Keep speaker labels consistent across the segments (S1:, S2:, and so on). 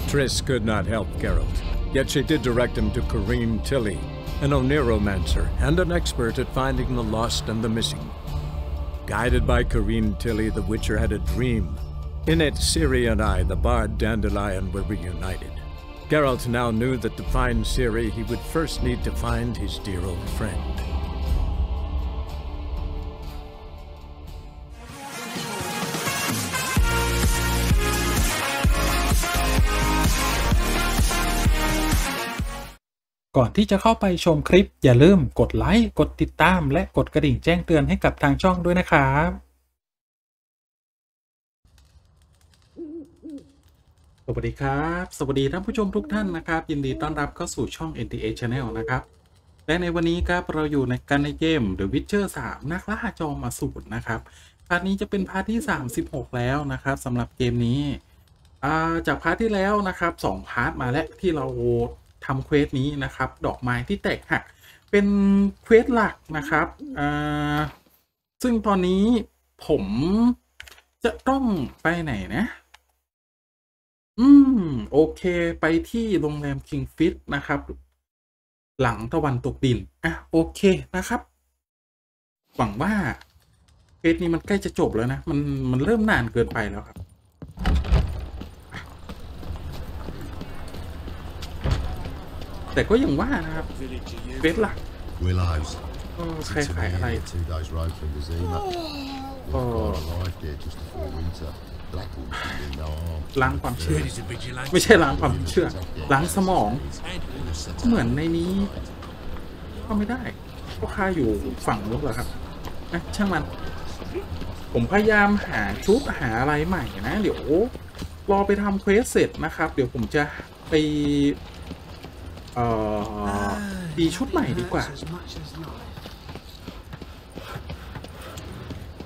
S1: Triss could not help Geralt, yet she did direct him to Kareem Tilly, an oneiromancer and an expert at finding the lost and the missing. Guided by Kareem Tilly, the Witcher had a dream. In it, Ciri and I, the bard Dandelion, were reunited. Geralt now knew that to find Ciri, he would first need to find his dear old friend.
S2: ก่อนที่จะเข้าไปชมคลิปอย่าลืมกดไลค์กดติดตามและกดกระดิ่งแจ้งเตือนให้กับทางช่องด้วยนะครับสวัสดีครับสวัสดีท่านผู้ชมทุกท่านนะครับยินดีต้อนรับเข้าสู่ช่อง Nts.Channel นะครับและในวันนี้ครับเราอยู่ในกันในเกม The Witcher 3 นักล่าจอมอสูรนะครับพาร์ทนี้จะเป็นพาร์ทที่36แล้วนะครับสำหรับเกมนี้จากพาร์ทที่แล้วนะครับ2พาร์ทมาแล้วที่เราทำเควสนี้นะครับดอกไม้ที่แตกหักเป็นเควสหลักนะครับซึ่งตอนนี้ผมจะต้องไปไหนนะโอเคไปที่โรงแรมคิงฟิชนะครับหลังตะวันตกดินโอเคนะครับหวังว่าเควสนี้มันใกล้จะจบแล้วนะมันเริ่มนานเกินไปแล้วครับแต่ก็ยังว่านะครับเวทหลักใครขายอะไรล้างความเชื่อไม่ใช่ล้างความเชื่อล้างสมองเหมือนในนี้ก็ไม่ได้ก็ค่าอยู่ฝั่งนู้นเหรอครับช่างมันผมพยายามหาชุดหาอะไรใหม่นะเดี๋ยวรอไปทำเควสเสร็จนะครับเดี๋ยวผมจะไปดีชุดใหม่ดีกว่า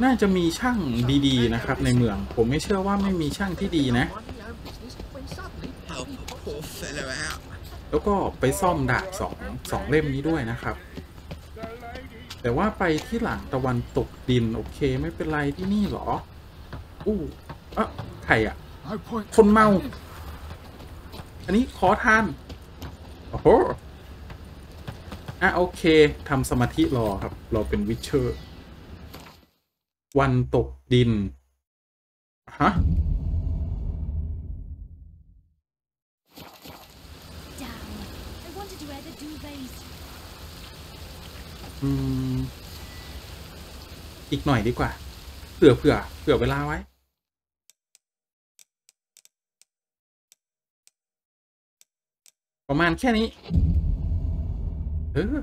S2: น่าจะมีช่างดีๆนะครับในเมืองผมไม่เชื่อว่าไม่มีช่างที่ดีนะแล้วก็ไปซ่อมดาบสองเล่มนี้ด้วยนะครับแต่ว่าไปที่หลังตะวันตกดินโอเคไม่เป็นไรที่นี่หรอใครคนเมาอันนี้ขอทานโอ้โหโอเคทำสมาธิรอครับเราเป็นวิเชอร์วันตกดินอีกหน่อยดีกว่าเผื่อเวลาไว้ประมาณแค่นี้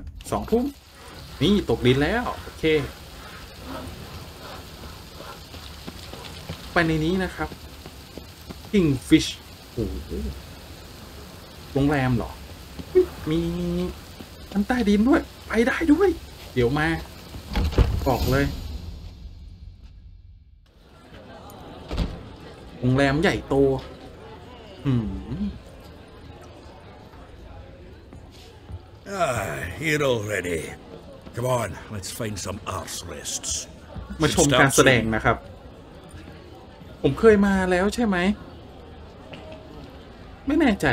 S2: 2 ทุ่มนี่ตกดินแล้วโอเคไปในนี้นะครับ Kingfish โอ้โหโรงแรมเหรอมีอันใต้ดินด้วยไปได้ด้วยเดี๋ยวมาบอกเลยโรงแรมใหญ่โต
S3: Here already. Come on, let's find some arse rests.
S2: มาชมการแสดงนะครับผมเคยมาแล้วใช่ไหมไม่แน่ใจ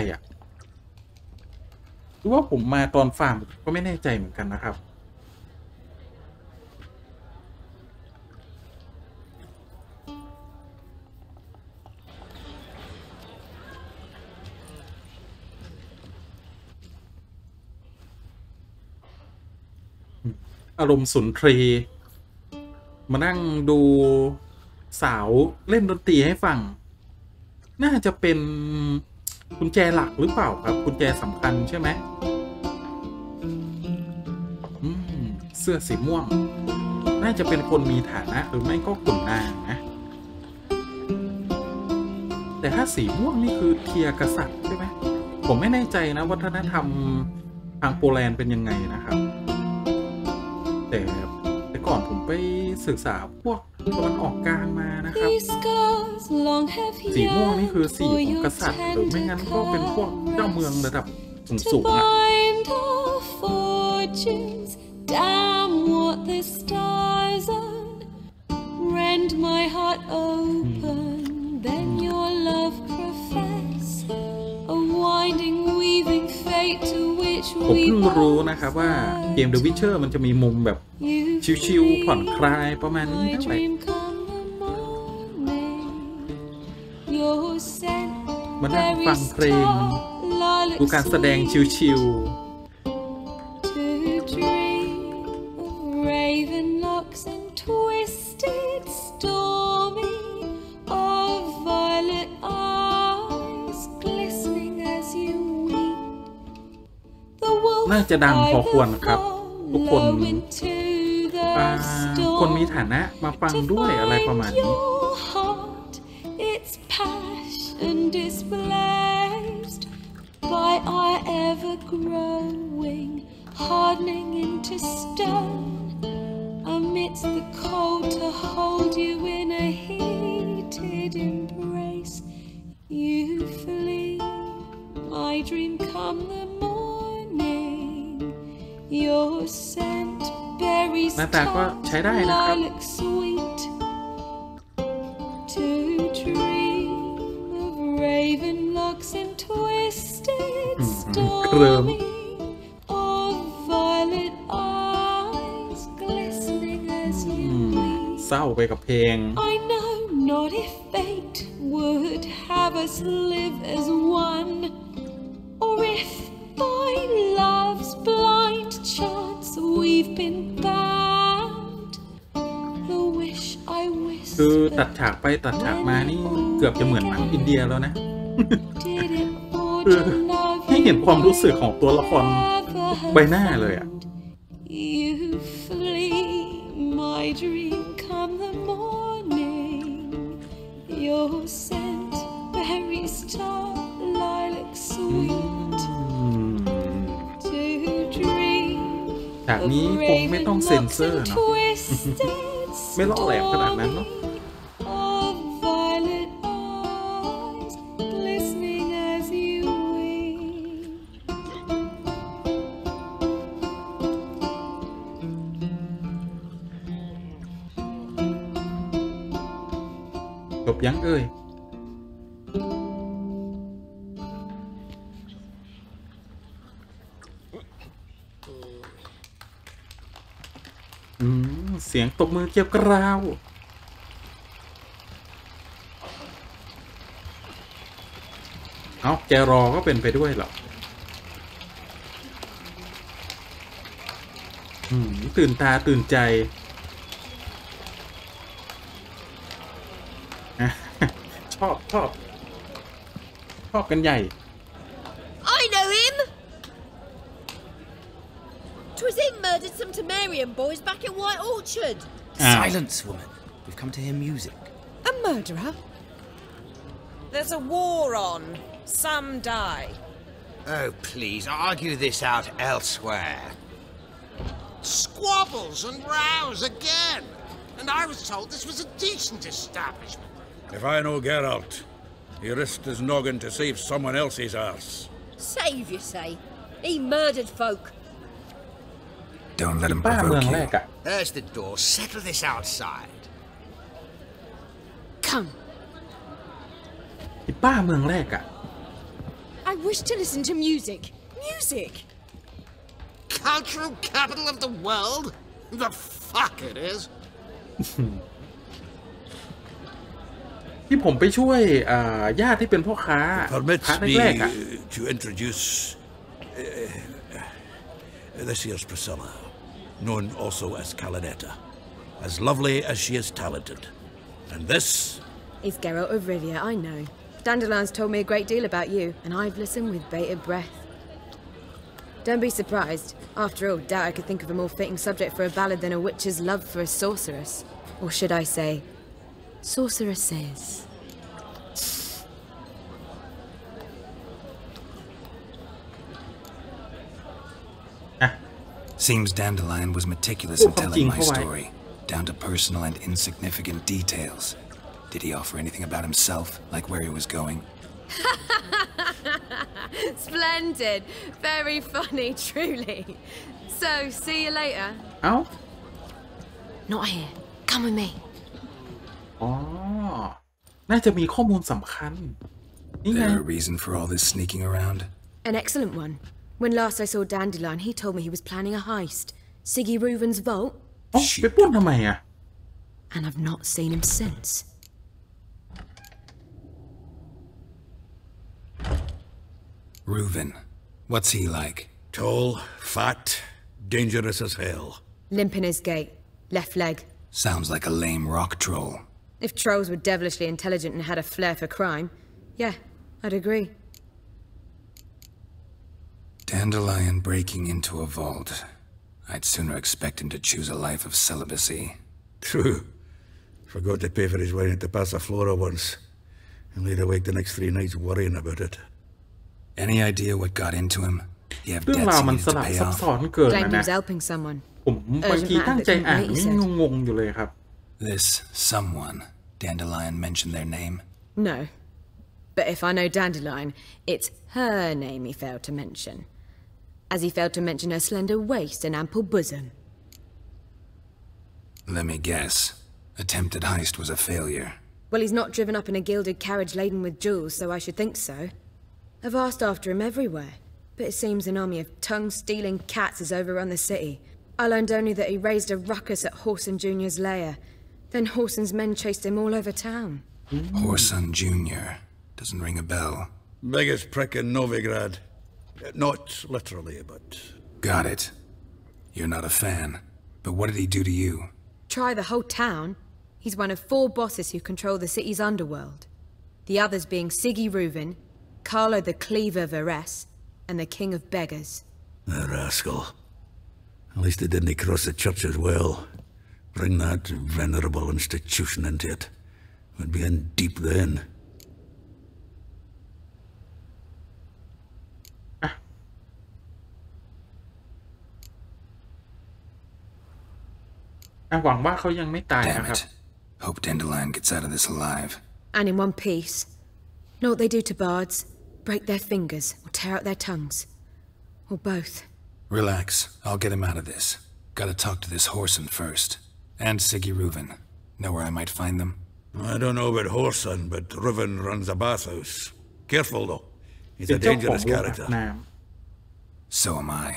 S2: หรือว่าผมมาตอนฟาร์มก็ไม่แน่ใจเหมือนกันนะครับอารมณ์สุนทรีมานั่งดูสาวเล่นดนตรีให้ฟังน่าจะเป็นกุญแจหลักหรือเปล่าครับกุญแจสำคัญใช่ไหมเสื้อสีม่วงน่าจะเป็นคนมีฐานะหรือไม่ก็ขุนนางนะแต่ถ้าสีม่วงนี่คือเทียกษัตริย์ใช่ไหมผมไม่แน่ใจนะวัฒนธรรมทางโปแลนด์เป็นยังไงนะครับแต่ก่อนผมไปศึกษาพวกตะวันออกกลางมานะครับสีม่วงนี่คือสีของกษัตริย์หรือไม่งั้นก็เป็นพวกเจ้าเมืองระดับสูง รู้นะครับว่าเกม The Witcher มันจะมีมุมแบบชิลๆผ่อนคลายประมาณนี้เท่าไหร่มานั่งฟังเพลงดูการแสดงชิลๆน่าจะดังพอควรนะครับทุกคนคนมีฐานะมาฟังด้วยอะไรประมาณนี้หน้าตาก็ใช้ได้นะครับเคลิ้มเศร้าไปกับเพลงคือตัดฉากไปตัดฉากมานี่เกือบจะเหมือนหนังอินเดียแล้วนะคือให้เห็นความรู้สึกของตัวละครใบหน้าเลยอ่ะฉากนี้คงไม่ต้องเซ็นเซอร์เนาะไม่ล่อแหลมขนาดนั้นเนาะจบยังเอ่ยเสียงตบมือเกี่ยวกราวเอาแกรอก็เป็นไปด้วยเหรอตื่นตาตื่นใจชอบกันใหญ่
S4: I know him. 'Twas him murdered some Temerian boys back at White Orchard.
S5: Silence, woman. We've come to hear music.
S4: A murderer?
S6: There's a war on. Some die.
S5: Oh, please, argue this out elsewhere.
S7: Squabbles and rows again. And I was told this was a decent establishment.
S3: If I know Geralt, he risked his noggin to save someone else's arse.
S4: Save, you say? He murdered folk.
S5: Don't let him provoke you. There's the door. Settle this outside.
S4: Come.
S2: ป้าเมืองแรกอะ
S4: I wish to listen to music. Music.
S7: Cultural capital of the world? The fuck it is.
S2: ที่ผมไปช่วยญาติที่เป็นพ่อค้า
S3: Permits
S2: แรกๆ
S3: me to introduce this here's Priscilla, known also as Calinetta, as lovely as she is talented. And this
S8: is Geralt of Rivia, I know. Dandelions told me a great deal about you, and I've listened with bated breath. Don't be surprised. After all, doubt I could think of a more fitting subject for a ballad than a witch's love for a sorceress. Or should I say, sorceresses.
S5: Seems Dandelion was meticulous in telling my story, down to personal and insignificant details. Did he offer anything about himself, like where he was going?
S8: Splendid. Very funny, truly. So, see you later.
S2: Oh?
S8: Not here. Come with me.
S2: อ๋อ น่าจะมีข้อมูลสำคัญนี่ไง
S5: There a reason for all this sneaking around?
S8: An excellent one. When last I saw Dandelion, he told me he was planning a heist. 𝙉𝙩𝙨's vault.
S2: ไปปล้นทำไมอะ
S8: And I've not seen him since.
S5: Reuven. What's he like?
S3: Tall, fat, dangerous as hell.
S8: Limp in his gait. Left leg.
S5: Sounds like a lame rock troll.
S8: If trolls were devilishly intelligent and had a flair for crime, yeah, I'd agree.
S5: Dandelion breaking into a vault. I'd sooner expect him to choose a life of celibacy.
S3: True. Forgot to pay for his wine at the Passaflora once. And laid awake the next 3 nights worrying about it.
S5: Any idea what got into him? He have
S2: เรื่อง
S5: debts
S2: ราว
S5: he
S2: มัน
S5: needs
S2: ส
S5: to
S2: ลับ
S5: pay
S2: ซับ
S5: off.
S2: ซ้อนเกิน
S8: Claimed he
S2: นะ
S8: was helping someone.
S2: ผมบางทีตั้งใจอ่านยังงงอยู่เลยครับ
S5: This someone, Dandelion mentioned their name?
S8: No. But if I know Dandelion, it's her name he failed to mention. As he failed to mention her slender waist and ample bosom.
S5: Let me guess. Attempted heist was a failure.
S8: Well, he's not driven up in a gilded carriage laden with jewels, so I should think so. I've asked after him everywhere, but it seems an army of tongue-stealing cats has overrun the city. I learned only that he raised a ruckus at Whoreson Jr.'s lair. Then Whoreson's men chased him all over town.
S5: Whoreson Jr. Doesn't ring a bell.
S3: Biggest prick in Novigrad. Not literally, but...
S5: Got it. You're not a fan. But what did he do to you?
S8: Try the whole town. He's one of 4 bosses who control the city's underworld. The others being 𝙉𝙩𝙨, Carlo the Cleaver Varese, and the King of Beggars.
S3: The rascal. At least they didn't cross the church as well. Bring that venerable institution into it. We'd be in deep then.
S2: หวังว่าเขายังไม่ตาย
S5: Damn
S2: นะครับ
S5: it. Hope Dandelion gets out of this alive.
S8: And in one piece. Know what they do to bards? Break their fingers or tear out their tongues. Or both.
S5: Relax. I'll get him out of this. Gotta talk to this Whoreson first. And 𝙉𝙩𝙨. Know where I might find them?
S3: I don't know about Whoreson, but Reuven runs a bathhouse. Careful though. He's
S2: เป็
S3: a
S2: นเจ้าของ
S3: dangerous
S2: โรงอาบ
S3: character.
S2: น้
S5: So am I.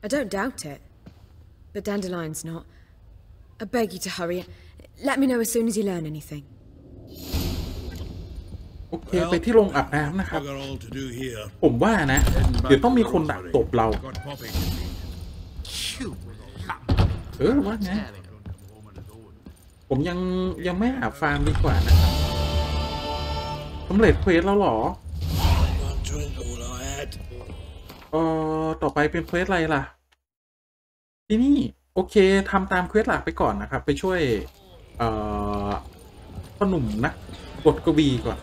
S8: I don't doubt it. But Dandelion's not. I beg you to hurry. Let me know as soon as you learn anything.
S2: ำโอเคไปที่โรงอาบน้ำนะครับ
S3: Bugger all to do here.
S2: ผมว่านะ เดี๋ยวต้องมีคนดักตบเรา
S3: Got popping.
S2: ว่าไงผมยังไม่หาฟาร์มดีกว่านะครับสำเร็จเควสแล้วหรอ ต่อไปเป็นเควสอะไรล่ะที่นี่โอเคทำตามเควสหลักไปก่อนนะครับไปช่วยพ่อหนุ่มนะกดกระบี่ก่อน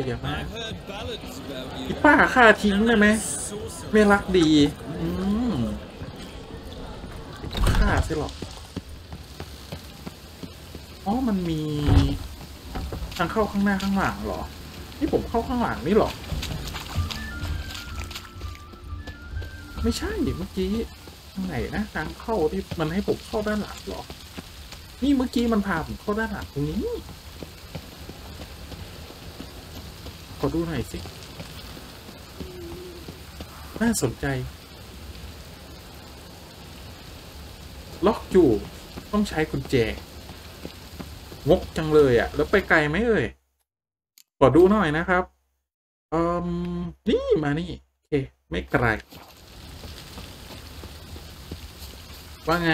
S2: อย่ามาพี่ป้าฆ่าทิ้งได้ไหมไม่รักดีฆ่าใช่หรอมันมีทางเข้าข้างหน้าข้างหลังเหรอนี่ผมเข้าข้างหลังนี่หรอไม่ใช่เมื่อกี้ทางไหนนะทางเข้าที่มันให้ผมเข้าด้านหลังหรอนี่เมื่อกี้มันพาผมเข้าด้านหลังตรงนี้ขอดูหน่อยสิน่าสนใจล็อกอยู่ต้องใช้กุญแจงกจังเลยอ่ะแล้วไปไกลไหมเอ่ยขอดูหน่อยนะครับนี่มานี่โอเคไม่ไกลว่าไง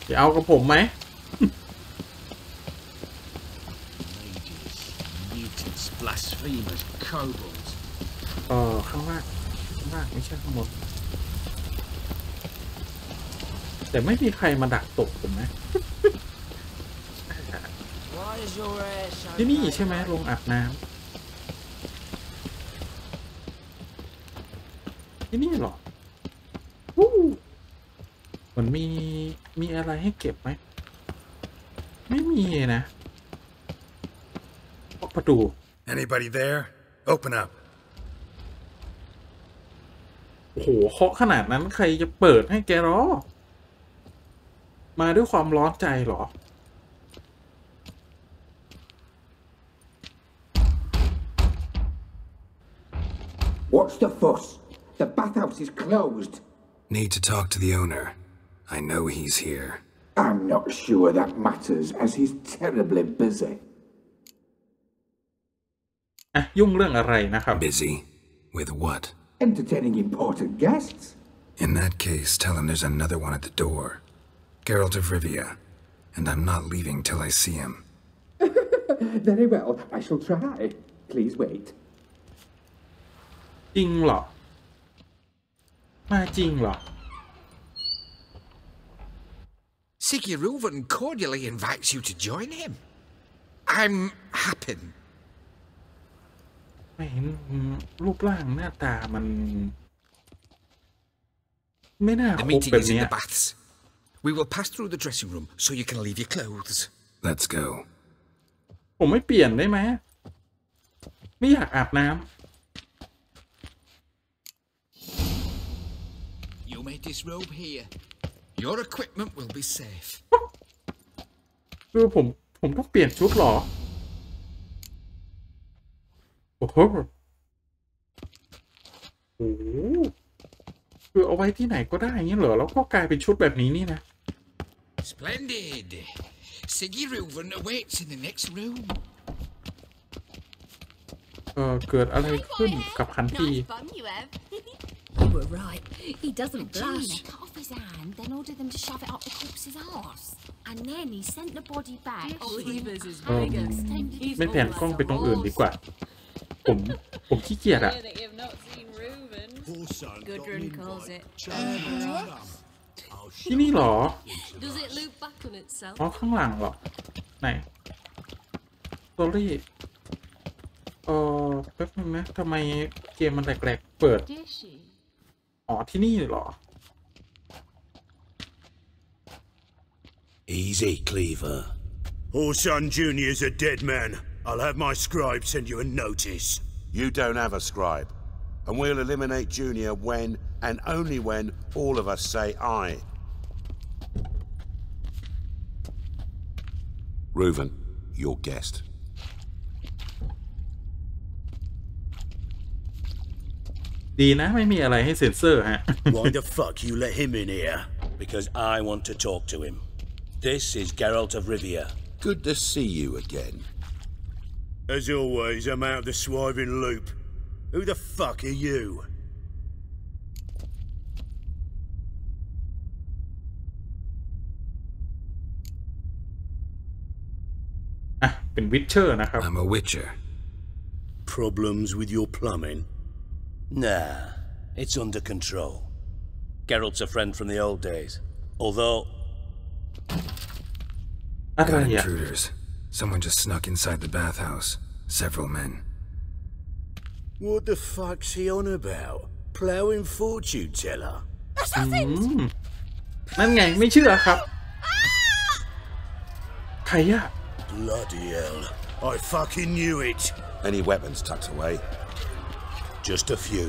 S2: จะเอากับผมไหม
S7: Blasphemous kobolds.
S2: ข้างล่างไม่ใช่ข้างบนแต่ไม่มีใครมาดักตบผมนะ ที่นี่ใช่ไหมโรงอาบน้ำที่นี่หรอมันมีอะไรให้เก็บไหมไม่มีนะประตู
S5: Anybody there? Open up.
S2: โอ้โหเคาะขนาดนั้นใครจะเปิดให้แกหรอมาด้วยความร้อนใจหรอ
S9: What's the fuss? The bathhouse is closed.
S5: Need to talk to the owner. I know he's here.
S9: I'm not sure that matters, as he's terribly busy.
S2: ยุ่งเรื่องอะไรนะครับ
S5: Busy? With what?
S9: Entertaining important guests.
S5: In that case, tell him there's another one at the door. Geralt of Rivia. And I'm not leaving till I see him.
S9: Very well, I shall try. Please wait.
S2: จริงเหรอมาจริงเหรอ
S7: Sigurd cordially invites you to join him. I'm happy.
S2: ไม่เห็นรูปร่างหน้าตามันไม่น่าคบแบบนี้
S7: We will pass through the dressing room so you can leave your clothes.
S5: Let's go.
S2: ผมไม่เปลี่ยนได้ไหมไม่อยากอาบน้ำ
S7: You may disrobe here. Your equipment will be safe.
S2: คือผมต้องเปลี่ยนชุดหรอโอ้โหคือเอาไว้ที่ไหนก็ได้งี้เหรอแล้วก็กลายเป็นชุดแบบนี้นี่นะ
S7: Splendid. Sigurd awaits in the next room.
S2: เกิดอะไรขึ้นกับคันที
S10: You were right. He doesn't blush. Cut off his hand, then ordered them to shove it up the corpse's arse. And then he sent the body back.
S2: ไม่แผ่นกล้องไปตรงอื่นดีกว่าผมขี้เกียจอะ
S10: Gudrun calls it.
S2: ที่นี่เหรอ
S10: Does it loop back on itself?
S2: อ๋อข้างหลังเหรอไหนสตอรี่แป๊บนึงนะทำไมเกมมันแหลกๆเปิดอ๋อที่นี่เหรอ
S3: Easy, Cleaver.
S11: Orson Jr.'s a dead man. I'll have my scribe send you a notice.
S12: You don't have a scribe. And we'll eliminate Junior when, and only when, all of us say aye. Reuven, your guest.
S2: ดีนะไม่มีอะไรให้เซ็นเซอร์ฮะ
S11: Why the fuck you let him in here?
S13: Because I want to talk to him. This is Geralt of Rivia.
S12: Good to see you again.
S11: As always, I'm out of the swiving loop. Who the fuck are you?
S2: เป็นวิทเชอร์นะครับ
S5: I'm a witcher.
S11: Problems with your plumbing?
S13: Nah, it's under control. Geralt's a friend from the old days. Although...
S5: Got intruders. Someone just snuck inside the bathhouse. Several men.
S11: What the fuck's he on about? Plowing fortune teller?
S10: Assassins!
S2: นั่นไงไม่เชื่อครับใครอะ
S11: Bloody hell. I fucking knew it.
S12: Any weapons tucked away?
S11: Just a few.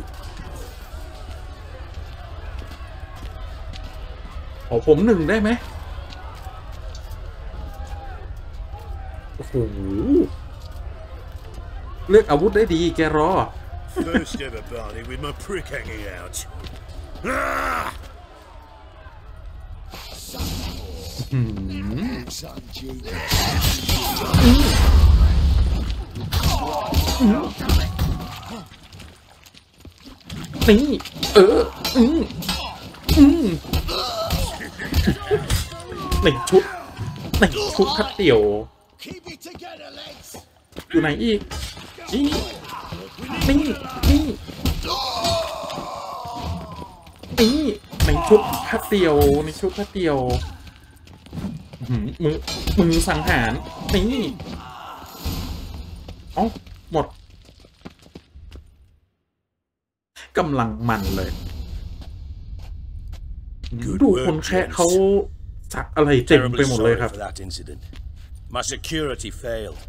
S2: ขอผมหนึ่งได้ไหมโอ้โหเลือกอาวุธได้ดีแกรอ
S11: First ever Barney with my prick hanging out. Ah!
S2: นี่หนึ่งชุดคัดเดี่ยวอยู่ไหนอีกนี่ในชุดคัดเดี่ยวมือสังหารนี่อ๋อหมดกำลังมันเลยดูคนแค่เขาสักอะไรเต็มไปหมดเลยครับ
S13: My security failed.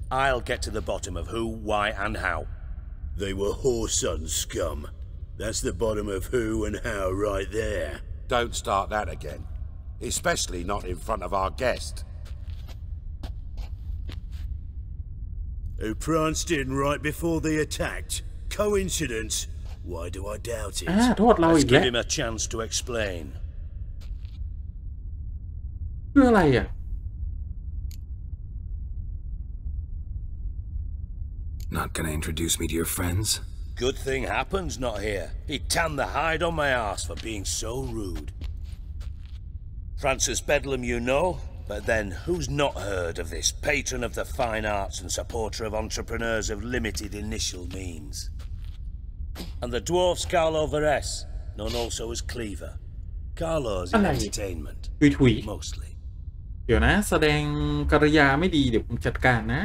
S13: I'll get to the bottom of who, why, and how.
S11: They were whoreson scum. That's the bottom of who and how right there.
S12: Don't start that again. Especially not in front of our guest.
S11: Who pranced in right before they attacked. Coincidence? Why do I doubt it?
S2: โทษเรา
S13: Let's
S2: อีกแล้ว
S13: give him a chance to explain.
S2: คืออะไรอ่ะ
S5: Not gonna introduce me to your friends?
S13: Good thing Happen's not here. He'd tan the hide on my arse for being so rude. Francis Bedlam, you know, but then who's not heard of this patron of the fine arts and supporter of entrepreneurs of limited initial means? And the dwarf's Carlo Veres, known also as Cleaver. Carlo's in entertainment, mostly.
S2: เดี๋ยวนะแสดงกริยาไม่ดีเดี๋ยวผมจัดการนะ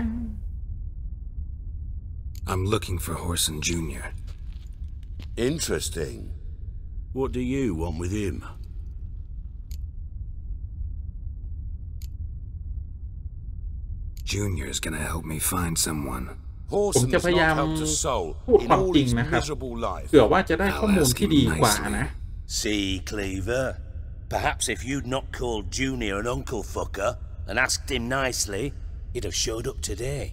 S5: I'm looking for Whoreson Jr.
S11: Interesting. What do you want with him?
S5: Junior's gonna help me find someone.
S2: ผมจะพยายามพูดความจริงนะครับเผื่อว่าจะได้ข้อมูลที่ดีกว่านะ
S13: See, Cleaver, perhaps if you'd not called Junior an uncle fucker and asked him nicely, he'd have showed up today.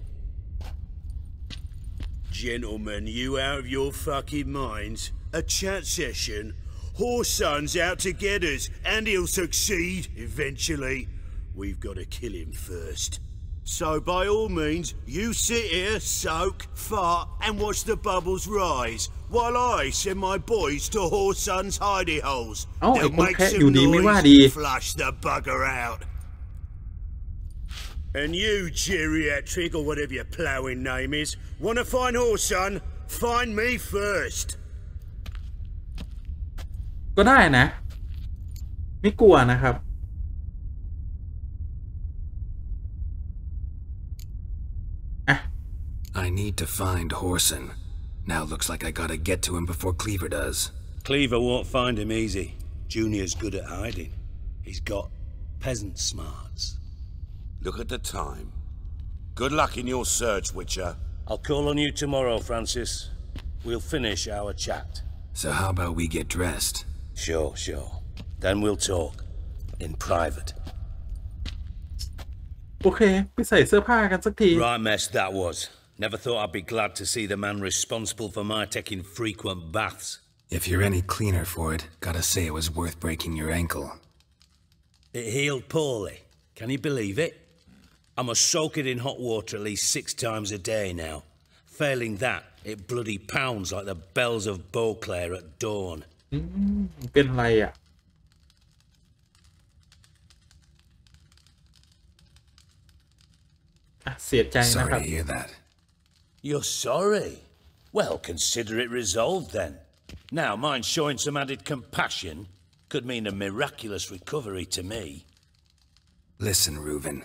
S11: Gentlemen, you out of your fucking minds? A chat session? Whoreson's out to get us, and he'll succeed eventually. We've got to kill him first. So by all means, you sit here, soak, fart, and watch the bubbles rise, while I send my boys to Whoreson's hidey holes. They'll make some noise and flush the bugger out. And you, geriatric, or whatever your ploughing name is, want to find Whoreson? Find me first.
S2: ก็ได้นะไม่กลัวนะครับ
S5: I need to find Whoreson. Now looks like I gotta get to him before Cleaver does.
S13: Cleaver won't find him easy. Junior's good at hiding. He's got peasant smarts.
S12: Look at the time. Good luck in your search, Witcher.
S13: I'll call on you tomorrow, Francis. We'll finish our chat.
S5: So how about we get dressed?
S13: Sure. Then we'll talk. In private.
S2: โอเคไปใส่เสื้อผ้ากันสักที
S13: Right mess that was. Never thought I'd be glad to see the man responsible for my taking frequent baths.
S5: If you're any cleaner for it, gotta say it was worth breaking your ankle.
S13: It healed poorly. Can you believe it? I must soak it in hot water at least 6 times a day now. Failing that, it bloody pounds like the bells of Beauclair at dawn.
S2: เป็นไรอ่ะเสียใจนะครับ
S5: Sorry to hear that.
S13: You're sorry? Well, consider it resolved then. Now, mind showing some added compassion could mean a miraculous recovery to me.
S5: Listen, Reuven.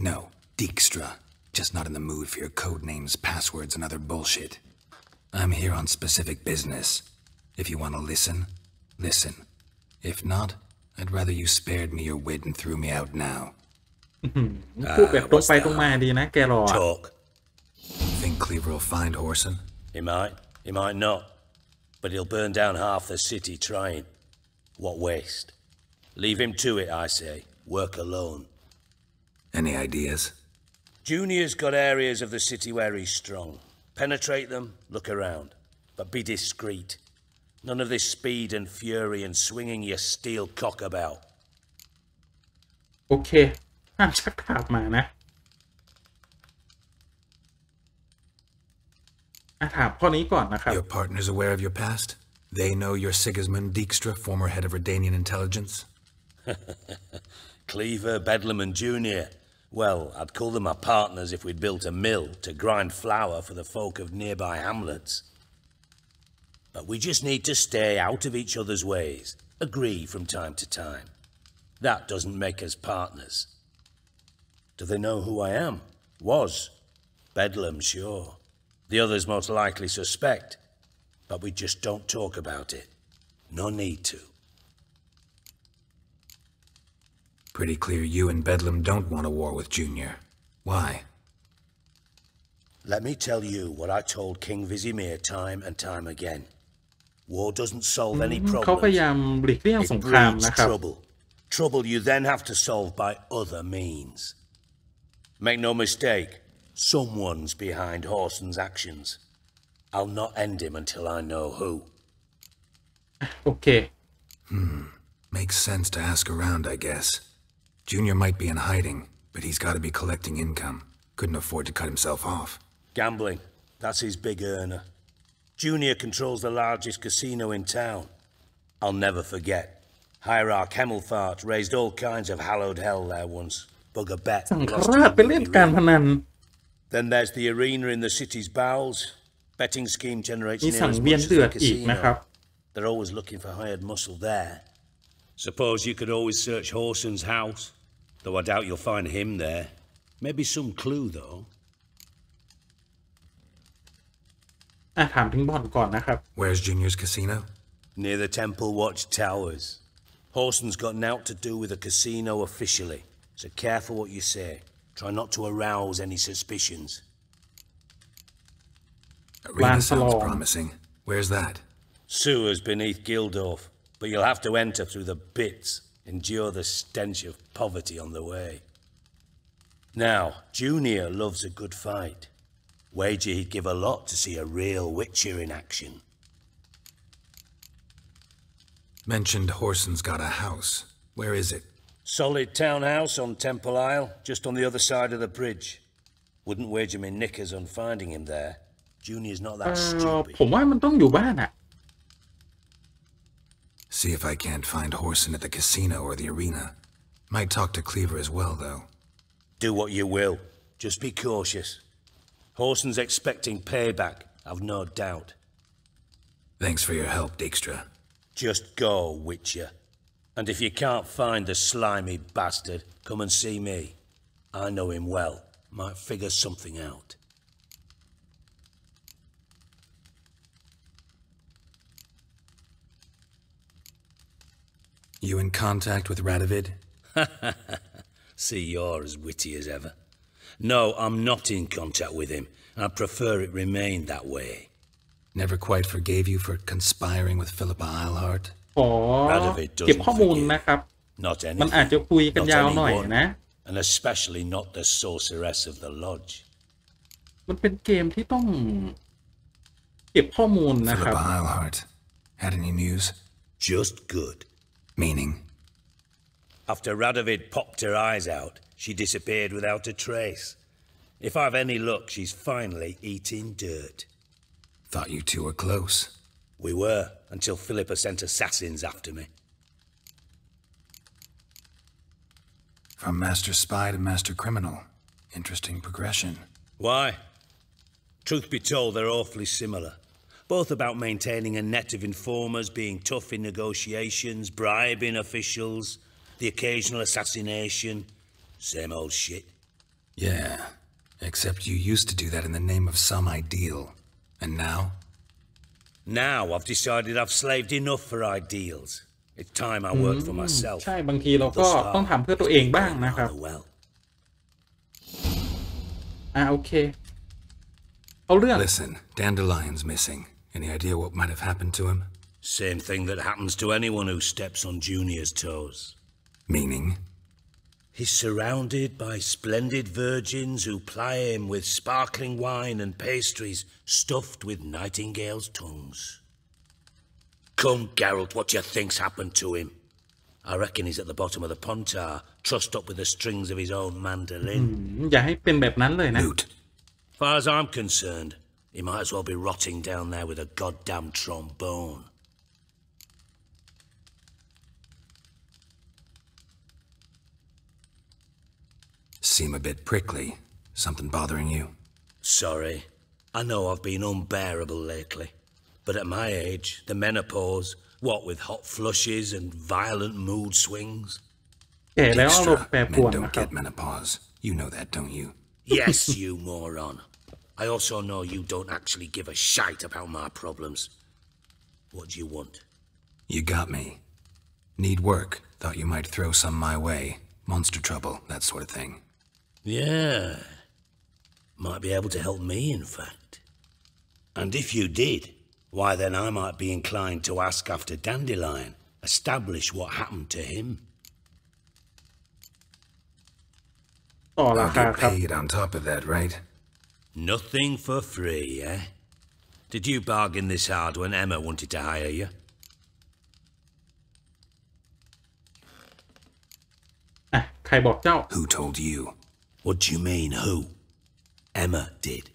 S5: No, Dijkstra. Just not in the mood for your code names, passwords, and other bullshit. I'm here on specific business. If you want to listen, listen. If not, I'd rather you spared me your wit and threw me out now.
S2: พูดแบบตรงไปตรงมาดีนะแกรอ
S13: Talk.
S5: Think Cleaver will find Whoreson?
S13: He might not. But he'll burn down half the city trying. What waste. Leave him to it, I say. Work alone.
S5: Any ideas?
S13: Junior's got areas of the city where he's strong. Penetrate them, look around. But be discreet. None of this speed and fury and swinging your steel cock about.
S2: โอเคห้ามชักดาบมานะถามข้อนี้ก่อนนะครับ
S5: Your partner's aware of your past? They know you're Sigismund Dijkstra, former head of Redanian intelligence?
S13: Cleaver, Bedlam and Junior. Well, I'd call them our partners if we'd built a mill to grind flour for the folk of nearby hamlets. But we just need to stay out of each other's ways, agree from time to time. That doesn't make us partners. Do they know who I am? Was. Bedlam, sure. The others most likely suspect, but we just don't talk about it. No need to.
S5: Pretty clear you and Bedlam don't want a war with Junior. Why?
S13: Let me tell you what I told King Vizimir time and time again. War doesn't solve any problems.
S2: เขาพยายามหลีกเลี่ยงสงครามนะครับ
S13: Trouble you then have to solve by other means. Make no mistake, someone's behind Whoreson's actions. I'll not end him until I know who.
S2: โอเค
S5: Makes sense to ask around, I guess. Junior might be in hiding, but he's got to be collecting income. Couldn't afford to cut himself off.
S13: Gambling. That's his big earner. Junior controls the largest casino in town. I'll never forget. Hierarch Hemmelfart raised all kinds of hallowed hell there once. Bugger bet.
S2: สังฆราชไปเล่นการพนัน
S13: Then there's the arena in the city's bowels. Betting scheme generates
S2: มี
S13: near
S2: สัง
S13: as
S2: เวียน
S13: much as
S2: เดือ
S13: the
S2: ดอีกนะครับ
S13: casino. They're always looking for hired muscle there. Suppose you could always search Horson's house, though I doubt you'll find him there. Maybe some clue though.
S2: ถามถึงบ่อนก่อนนะครับ
S5: Where's Junior's casino?
S13: Near the Temple Watch Towers. Horson's got nought to do with the casino officially, so careful what you say. Try not to arouse any suspicions.
S5: Arena sounds promising. Where's that?
S13: Sewers beneath Gildorf, but you'll have to enter through the bits, endure the stench of poverty on the way. Now, Junior loves a good fight. Wager he'd give a lot to see a real Witcher in action.
S5: Mentioned Horson's got a house. Where is it?
S13: Solid townhouse on Temple Isle, just on the other side of the bridge. Wouldn't wager me knickers on finding him there. Junior's not that stupid.
S2: ผมว่ามันต้องอยู่บ้านอะ
S5: See if I can't find Horson at the casino or the arena. Might talk to Cleaver as well, though.
S13: Do what you will. Just be cautious. Horson's expecting payback, I've no doubt.
S5: Thanks for your help, Dijkstra.
S13: Just go, Witcher. And if you can't find the slimy bastard, come and see me. I know him well. Might figure something out.
S5: You in contact with Radovid?
S13: See, you're as witty as ever. No, I'm not in contact with him. I prefer it remained that way.
S5: Never quite forgave you for conspiring with Philippa Eilhart?
S2: ขอเก็บข้อมูลนะครับ มันอาจจะคุยกันยาวหน่อยนะ
S13: And especially not the sorceress of the lodge.
S2: มันเป็นเกมที่ต้องเก็บข้อมูลนะครับ
S5: Philippa Eilhart. Had any news?
S13: Just good.
S5: Meaning?
S13: After Radovid popped her eyes out, she disappeared without a trace. If I've any luck, she's finally eating dirt.
S5: Thought you two were close.
S13: We were, until Philippa sent assassins after me.
S5: From master spy to master criminal. Interesting progression.
S13: Why? Truth be told, they're awfully similar. Both about maintaining a net of informers, being tough in negotiations, bribing officials, the occasional assassination. Same old shit.
S5: Yeah, except you used to do that in the name of some ideal. And now?
S13: Now I've decided I've slaved enough for ideals. It's time I worked for myself.
S2: ใช่บางทีเราก็ต้องทำเพื่อตัวเองบ้างนะครับโอเคเอาเรื่อง
S5: Listen, Dandelion's missing. Any idea what might have happened to him?
S13: Same thing that happens to anyone who steps on Junior's toes.
S5: Meaning?
S13: He's surrounded by splendid virgins who ply him with sparkling wine and pastries stuffed with nightingales' tongues. Come, Geralt, what do you think's happened to him? I reckon he's at the bottom of the pontar, trussed up with the strings of his own mandolin.
S2: อย่าให้เป็นแบบนั้นเลยนะ
S13: Far as I'm concerned, he might as well be rotting down there with a goddamn trombone.
S5: Seem a bit prickly. Something bothering you?
S13: Sorry. I know I've been unbearable lately. But at my age, the menopause, what with hot flushes and violent mood swings.
S5: Dijkstra, men don't get menopause. You know that, don't you?
S13: Yes, you moron. I also know you don't actually give a shite about my problems. What do you want?
S5: You got me. Need work. Thought you might throw some my way. Monster trouble, that sort of thing.
S13: Yeah. Might be able to help me, in fact. And if you did, why then I might be inclined to ask after Dandelion, establish what happened to him.
S5: I'll get paid on top of that, right?
S13: Nothing for free, eh? Did you bargain this hard when Emma wanted to hire you?
S2: ใครบอกเจ้า
S5: Who told you?
S13: What do you mean, who? Emma did.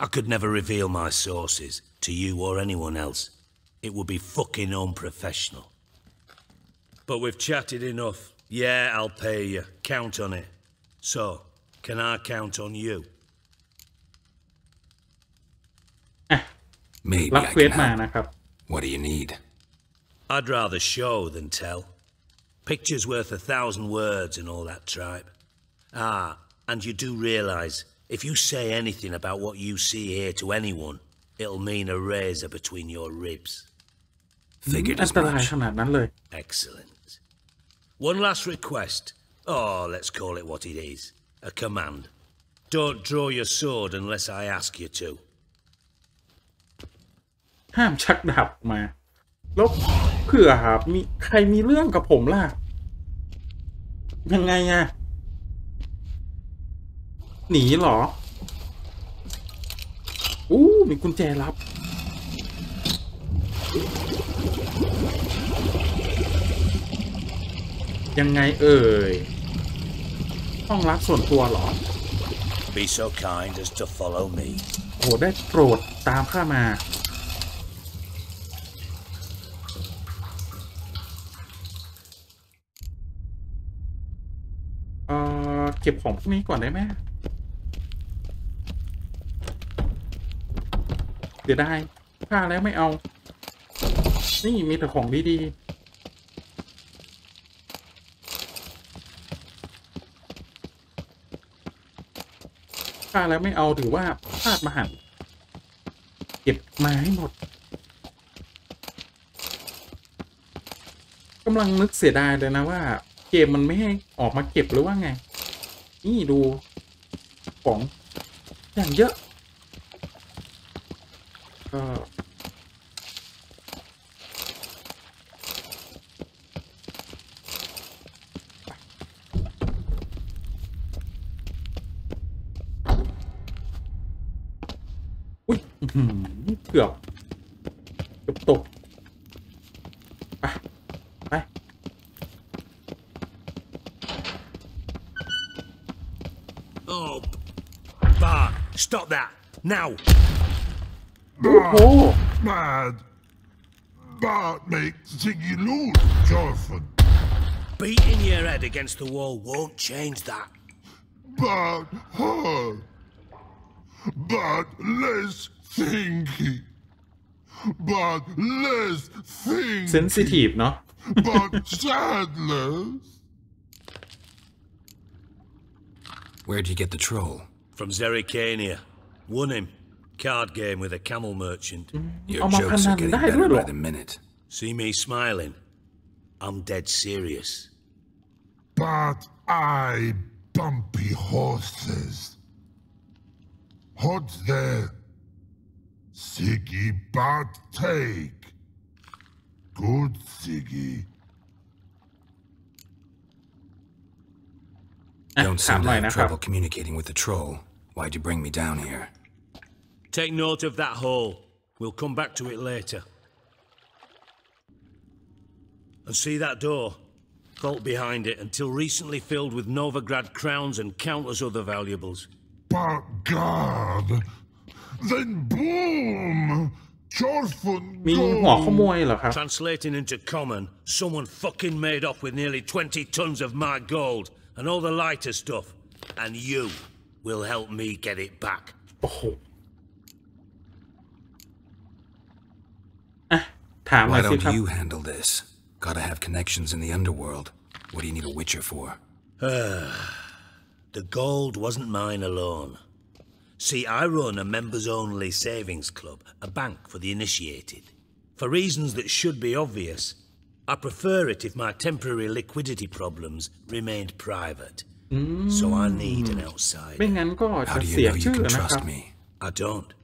S13: I could never reveal my sources to you or anyone else. It would be fucking unprofessional. But we've chatted enough. Yeah, I'll pay you. Count on it. So, can I count on you?
S5: รับเควสมานะครับ What do you need?
S13: I'd rather show than tell. Pictures worth 1,000 words and all that tripe. And you do realize, if you say anything about what you see here to anyone, it'll mean a razor between your ribs.
S5: Figured as much.
S13: Excellent. One last request. Oh, let's call it what it is. A command. Don't draw your sword unless I ask you to.
S2: ห้ามชักดาบมาแล้วเผื่อมีใครมีเรื่องกับผมล่ะยังไงอะหนีเหรอมีกุญแจลับยังไงห้องลับส่วนตัวเหรอ
S13: Be so kind as to follow me.
S2: โอ้ได้โปรดตามข้ามาเก็บของพวกนี้ก่อนได้ไหมเดี๋ยวได้ค่าแล้วไม่เอานี่มีแต่ของดีๆค่าแล้วไม่เอาถือว่าพลาดมหันต์เก็บมาให้หมดกำลังนึกเสียดายเลยนะว่าเกมมันไม่ให้ออกมาเก็บหรือว่าไงนี่ดูของอย่างเยอะก็อุ้ยเกือบตกไป
S13: Oh, Bart, stop that now!
S14: Bad. Bart makes Ziggy lose, Jonathan.
S13: Beating your head against the wall won't change that.
S14: But hard. But less thinky. But less thinky.
S2: Sensitive, no?
S14: But sadless.
S5: Where'd you get the troll?
S13: From Zerrikania. Won him. Card game with a camel merchant.
S5: Your jokes are getting better by the minute.
S13: See me smiling? I'm dead serious.
S14: But I bumpy horses. Hot there. Ziggy but take. Good Ziggy.
S5: Don't seem to have trouble communicating with the troll. Why'd you bring me down here?
S13: Take note of that hole. We'll come back to it later. And see that door? Vault behind it, until recently filled with Novigrad crowns and countless other valuables.
S14: But God! Then boom!
S13: Translating into common, someone fucking made off with nearly 20 tons of my gold and all the lighter stuff. And you will help me get it back.
S5: Why don't you handle this? Gotta have connections in the underworld. What do you need a witcher for?
S13: The gold wasn't mine alone. See, I run a members-only savings club, a bank for the initiated. For reasons that should be obvious, I prefer it if my temporary liquidity problems remained private. So I need an outsider.
S5: How do you know you can trust me?
S13: I don't.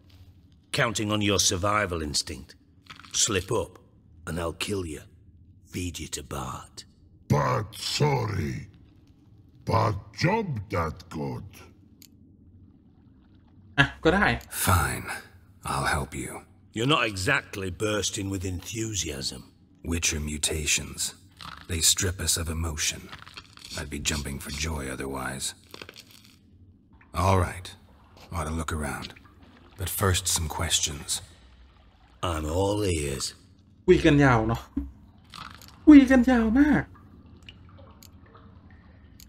S13: Counting on your survival instinct. Slip up, and I'll kill you. Feed you to Bart.
S14: But sorry. But job that good.
S5: Fine. I'll help you.
S13: You're not exactly bursting with enthusiasm.
S5: Witcher mutations. They strip us of emotion. I'd be jumping for joy otherwise. All right. Ought to look around. But first, some questions.
S13: I'm all ears.
S2: คุยกันยาวเนาะคุยกันยาวมาก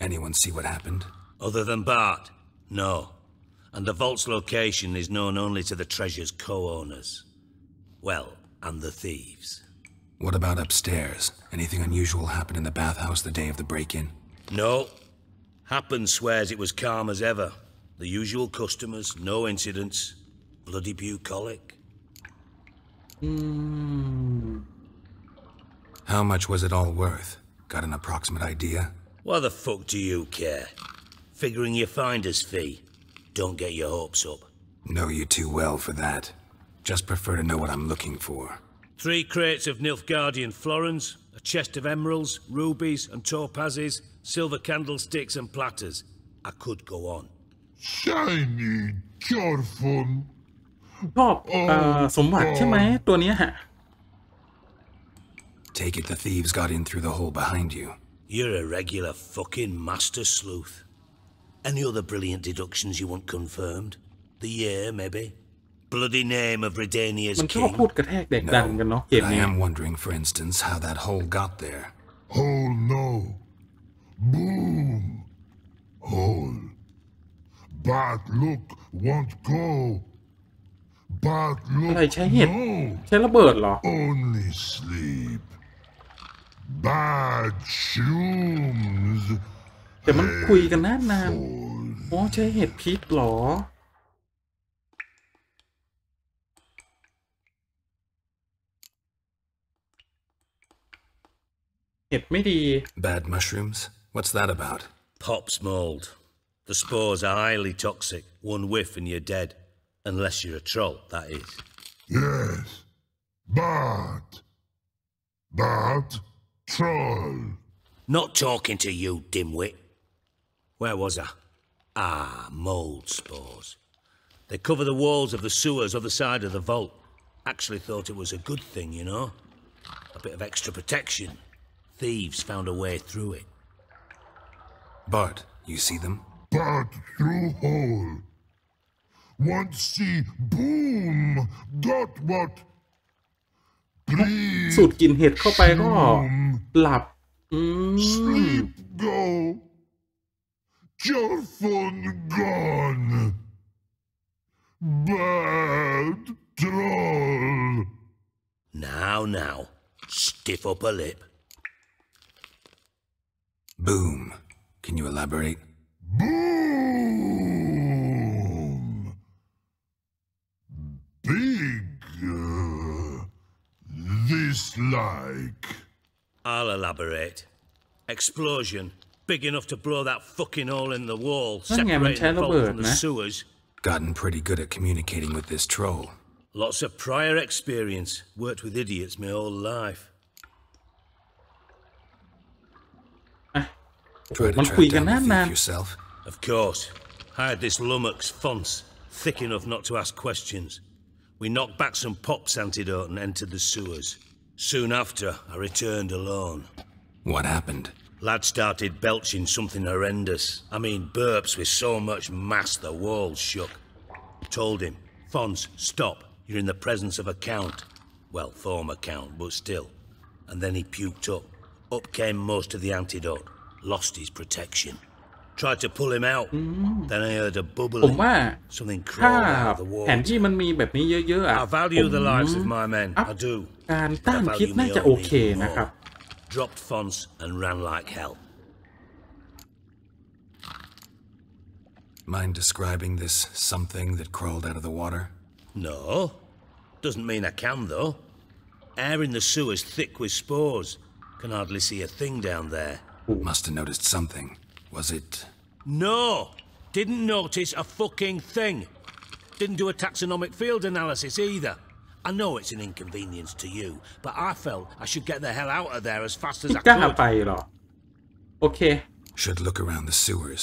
S5: Anyone see what happened?
S13: Other than Bart? No. And the vault's location is known only to the treasure's co-owners. Well, and the thieves.
S5: What about upstairs? Anything unusual happen in the bathhouse the day of the break-in?
S13: No. Happen swears it was calm as ever. The usual customers, no incidents. Bloody bucolic.
S5: How much was it all worth? Got an approximate idea?
S13: Why the fuck do you care? Figuring your finder's fee. Don't get your hopes up.
S5: Know you too well for that. Just prefer to know what I'm looking for.
S13: 3 crates of Nilfgaardian florins, a chest of emeralds, rubies and topazes, silver candlesticks and platters. I could go on.
S14: Shiny, careful.
S2: ชอบสมบัติใช่ไหมตัวเนี้ยฮะ
S5: Take it the thieves got in through the hole behind you.
S13: You're a regular fucking master sleuth. Any other brilliant deductions you want confirmed? The year, maybe? Bloody name of Redania's
S2: มันชอบ
S13: king?
S2: พูดกระแทกเด็กดังกันเนาะเกม
S5: I
S2: นี้
S5: am wondering, for instance, how that hole got there.
S14: Hole no. Boom. Hole. Bad look won't go. Bad
S2: อะไร
S14: look
S2: ใช้เห็ด
S14: no.
S2: ใช้ระเบิดเหรอ
S14: Only sleep. Bad shrooms.
S2: แต่มันคุยกันนานๆอ๋อใช้เห็ดพิษเหรอเห็ดไม่ดี
S5: Bad mushrooms? What's that about?
S13: Pop's mold. The spores are highly toxic. One whiff and you're dead. Unless you're a troll, that is.
S14: Yes. Bad. Bad troll.
S13: Not talking to you, dimwit. Where was I? Ah, mold spores. They cover the walls of the sewers other side of the vault. Actually thought it was a good thing, you know? A bit of extra protection. Thieves found a way through it.
S5: Bart, you see them?
S14: Bad through hole. Want see boom. Got what? Breathe.
S2: สูดกลิ่นเห็ดเข้าไปก็หลับ
S14: Sleep go. Your phone gone. Bad troll.
S13: Now. Stiff upper lip.
S5: Boom. Can you elaborate?
S14: Boom. Big. This like.
S13: I'll elaborate. Explosion. Big enough to blow that fucking hole in the wall, separating the vault from the sewers.
S5: Gotten pretty good at communicating with this troll.
S13: Lots of prior experience. Worked with idiots my whole life.
S5: Try to track down the thief yourself?
S13: Of course. Hired this lummox, Fonce. Thick enough not to ask questions. We knocked back some pop's antidote and entered the sewers. Soon after, I returned alone.
S5: What happened?
S13: Lad started belching something horrendous. I mean, burps with so much mass the walls shook. Told him, Fonce, stop. You're in the presence of a count. Well, former count, but still. And then he puked up. Up came most of the antidote. Lost his protection. Tried to pull him out. Then I heard a bubbling. Something crawled out of the wall.
S2: แผนที่มันมีแบบนี้เยอะๆ
S13: I value the lives of my men. I do.
S2: การต้านพิษน่าจะโอเคนะครับ
S13: Dropped Fonce and ran like hell.
S5: Mind describing this something that crawled out of the water?
S13: No. Doesn't mean I can, though. Air in the sewers thick with spores. Can hardly see a thing down there.
S5: Must have noticed something. Was it?
S13: No! Didn't notice a fucking thing. Didn't do a taxonomic field analysis either. I know it's an inconvenience to you, but I felt I should get the hell out of there as fast as I could.
S2: ไปหรอ Okay.
S5: Should look around the sewers.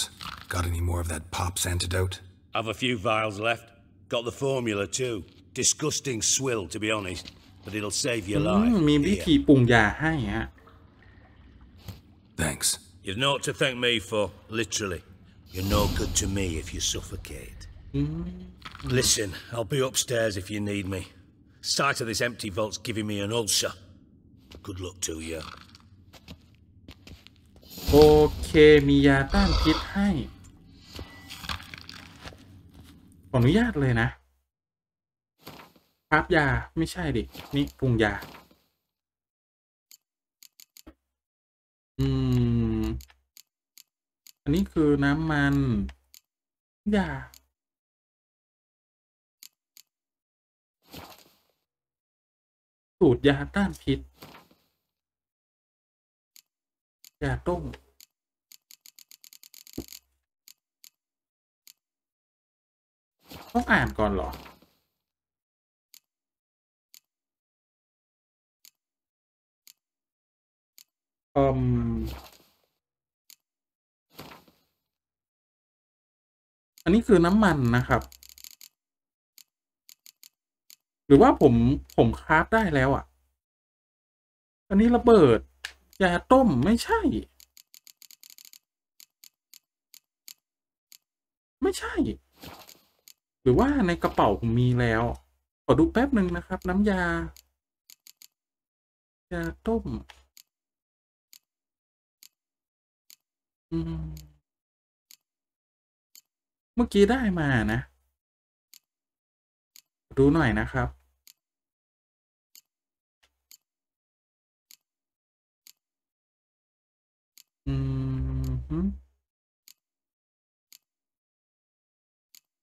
S5: Got any more of that pop's antidote?
S13: Have a few vials left. Got the formula too. Disgusting swill, to be honest, but it'll save your life.
S2: มีวิธีปรุงยาให้ฮะ
S5: Thanks.
S13: You've naught to thank me for, literally. You're no good to me if you suffocate. Listen, I'll be upstairs if you need me. Sight of this empty vault's giving me an ulcer. Good luck to you.
S2: โอเคมียาต้านพิษให้ขออนุญาตเลยนะครับยาไม่ใช่ดินี่ปรุงยาอันนี้คือน้ำมันยาสูตรยาต้านพิษยาต้มต้องอ่านก่อนเหรออันนี้คือน้ำมันนะครับหรือว่าผมคราฟได้แล้วอ่ะอันนี้ระเบิดยาต้มไม่ใช่หรือว่าในกระเป๋าผมมีแล้วขอดูแป๊บหนึ่งนะครับน้ำยาต้มเมื่อกี้ได้มานะดูหน่อยนะครับ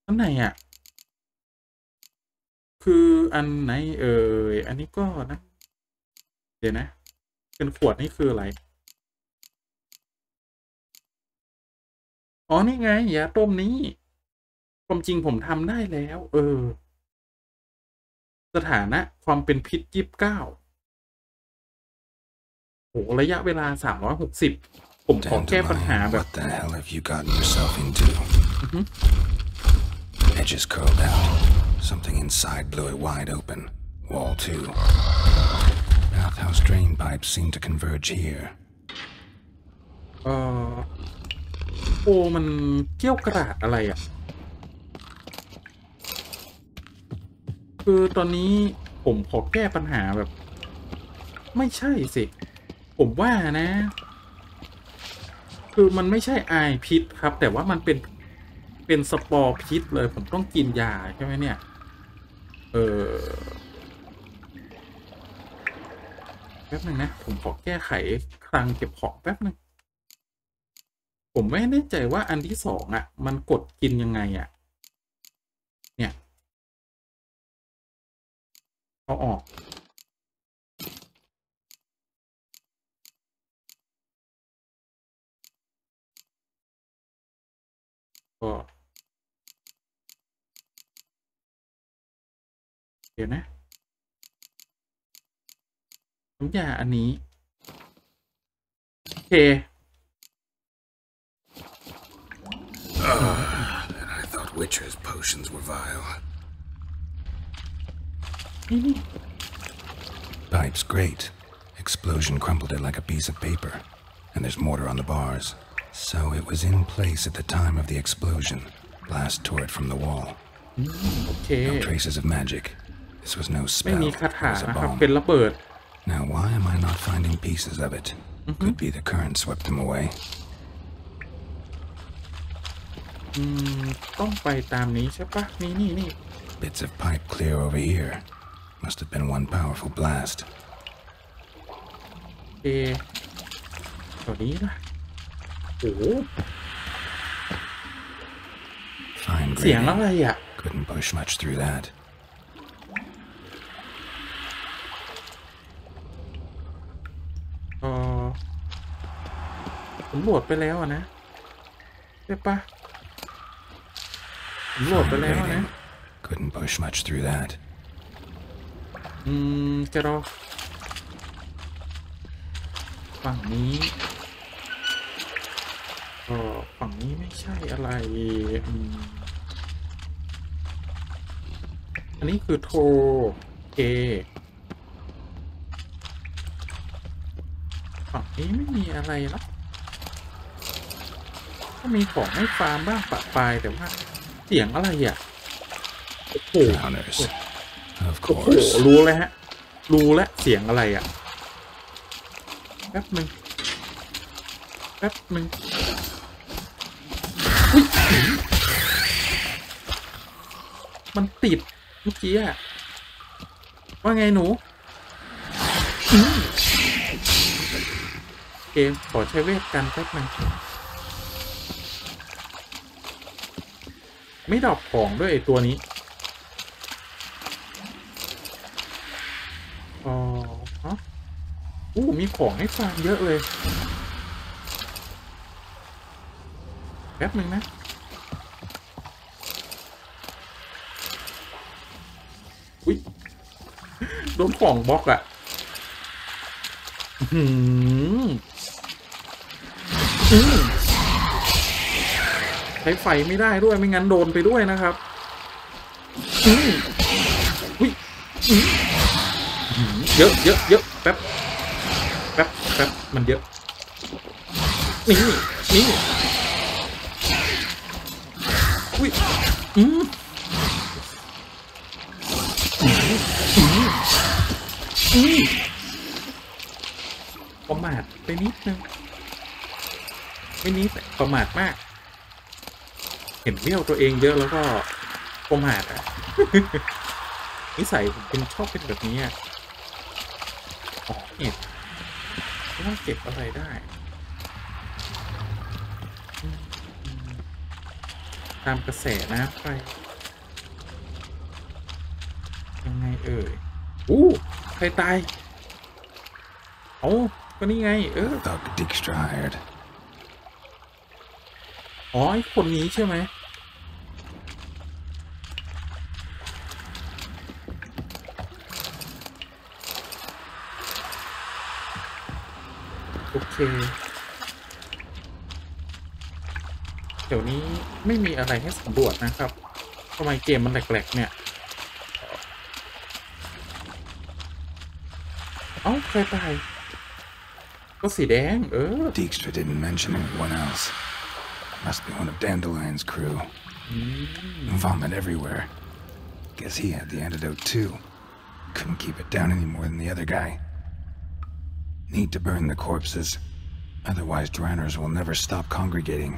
S2: อันไหนอ่ะคืออันไหนอันนี้ก็นะเดี๋ยวนะเป็นขวดนี่คืออะไรอ๋อนี่ไงยาต้มนี้ความจริงผมทำได้แล้วสถานะความเป็นพิษ29โหระยะเวลา360ผมขอแก้ปัญหาแบบ
S5: What the hell have you gotten yourself into? Edges curled out. Something inside blew it wide open. Wall too. Bathhouse drain pipes seem to converge here.
S2: มันเกี่ยวกระดาษอะไรอ่ะคือตอนนี้ผมขอแก้ปัญหาแบบไม่ใช่สิผมว่านะคือมันไม่ใช่ไอพิษครับแต่ว่ามันเป็นสปอร์พิษเลยผมต้องกินยาใช่ไหมเนี่ยแป๊บนึงนะผมขอแก้ไขคลังเก็บของแป๊บนึงผมไม่แน่ใจว่าอันที่2อ่ะมันกดกินยังไงอ่ะเนี่ยเอาออกก็เดี๋ยวนะน้ำยาอันนี้โอเค
S5: And I thought Witcher's potions were vile. Pipe's great. Explosion crumpled it like a piece of paper. And there's mortar on the bars. So it was in place at the time of the explosion. Blast tore it from the wall. No traces of magic. This was no spell. It was a bomb. Now why am I not finding pieces of it? Could be the current swept them away.
S2: ต้องไปตามนี้ใช่ปะนี่
S5: Bits of pipe clear over here. Must have been one powerful blast.
S2: ตัวนี้นะโอ้เสียงอะไรอ่ะ
S5: Couldn't push much through that.
S2: ผมโหลดไปแล้วนะใช่ปะผมโหลดไปแล้วนะ
S5: Couldn't push much through that.
S2: จะรอฝั่งนี้ฝั่งนี้ไม่ใช่อะไรอันนี้คือโทรฝั่งนี้ไม่มีอะไรแล้ว มีของให้ฟาร์มบ้างปะปายแต่ว่าเสียงอะไรอ่ะโอ้โหรู้แล้วฮะรู้แล้วเสียงอะไรอ่ะแป๊บหนึ่งมันติดเมื่อกี้อะว่าไงหนูเกมขอใช้เวทกันแป๊บนึงไม่ดรอปของด้วยไอ้ตัวนี้อ๋อฮะมีของให้ฟาร์มเยอะเลยแป๊บนึงนะอุ้ยโดนของบล็อกอะใช้ไฟไม่ได้ด้วยไม่งั้นโดนไปด้วยนะครับเยอะแป๊บมันเยอะนี่อุ้ยประมาทไปนิดนึงไม่นิดประมาทมากเห็นเบี้ยวตัวเองเยอะแล้วก็ประมาทอ่ะ นิสัยผมเป็นชอบเป็นแบบนี้อ่ะอ๋อเนี่ยต้องเก็บอะไรได้ตามกระแสนะไปยังไงเอ่ยใครตายก็นี่ไงอ๋อไอ้คนนี้ใช่ไหมโอเคเดี๋ยวนี้ไม่มีอะไรให้สำรวจนะครับทำไมเกมมันแหลกๆเนี่ยใครตายก็สีแดง
S5: Dijkstra didn't mention anyone else. Must be one of Dandelion's crew. Vomit everywhere. Guess he had the antidote too. Couldn't keep it down any more than the other guy. Need to burn the corpses. Otherwise drowners will never stop congregating.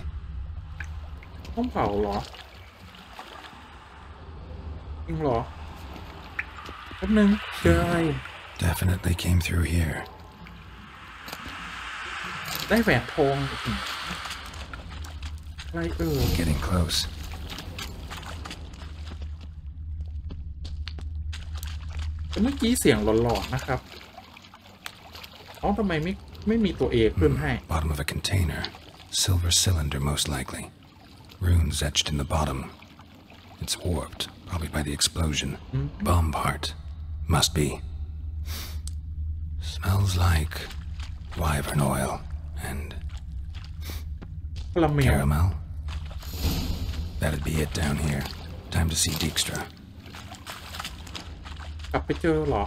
S2: ต้องเผาเหรอจริงเหรอแป๊บนึงเจออะไร
S5: Definitely came through here.
S2: ได้แหวนทองอะไร
S5: Getting close.
S2: เมื่อกี้เสียงหลอนๆนะครับทำไมไม่มีตัว A ขึ้นให้
S5: Bottom of a container. Silver cylinder most likely. Runes etched in the bottom. It's warped, probably by the explosion. Bomb part. Must be. Smells like wyvern oil and caramel. That'd be it down here. Time to see Dijkstra.
S2: กลับไปเจอหรอ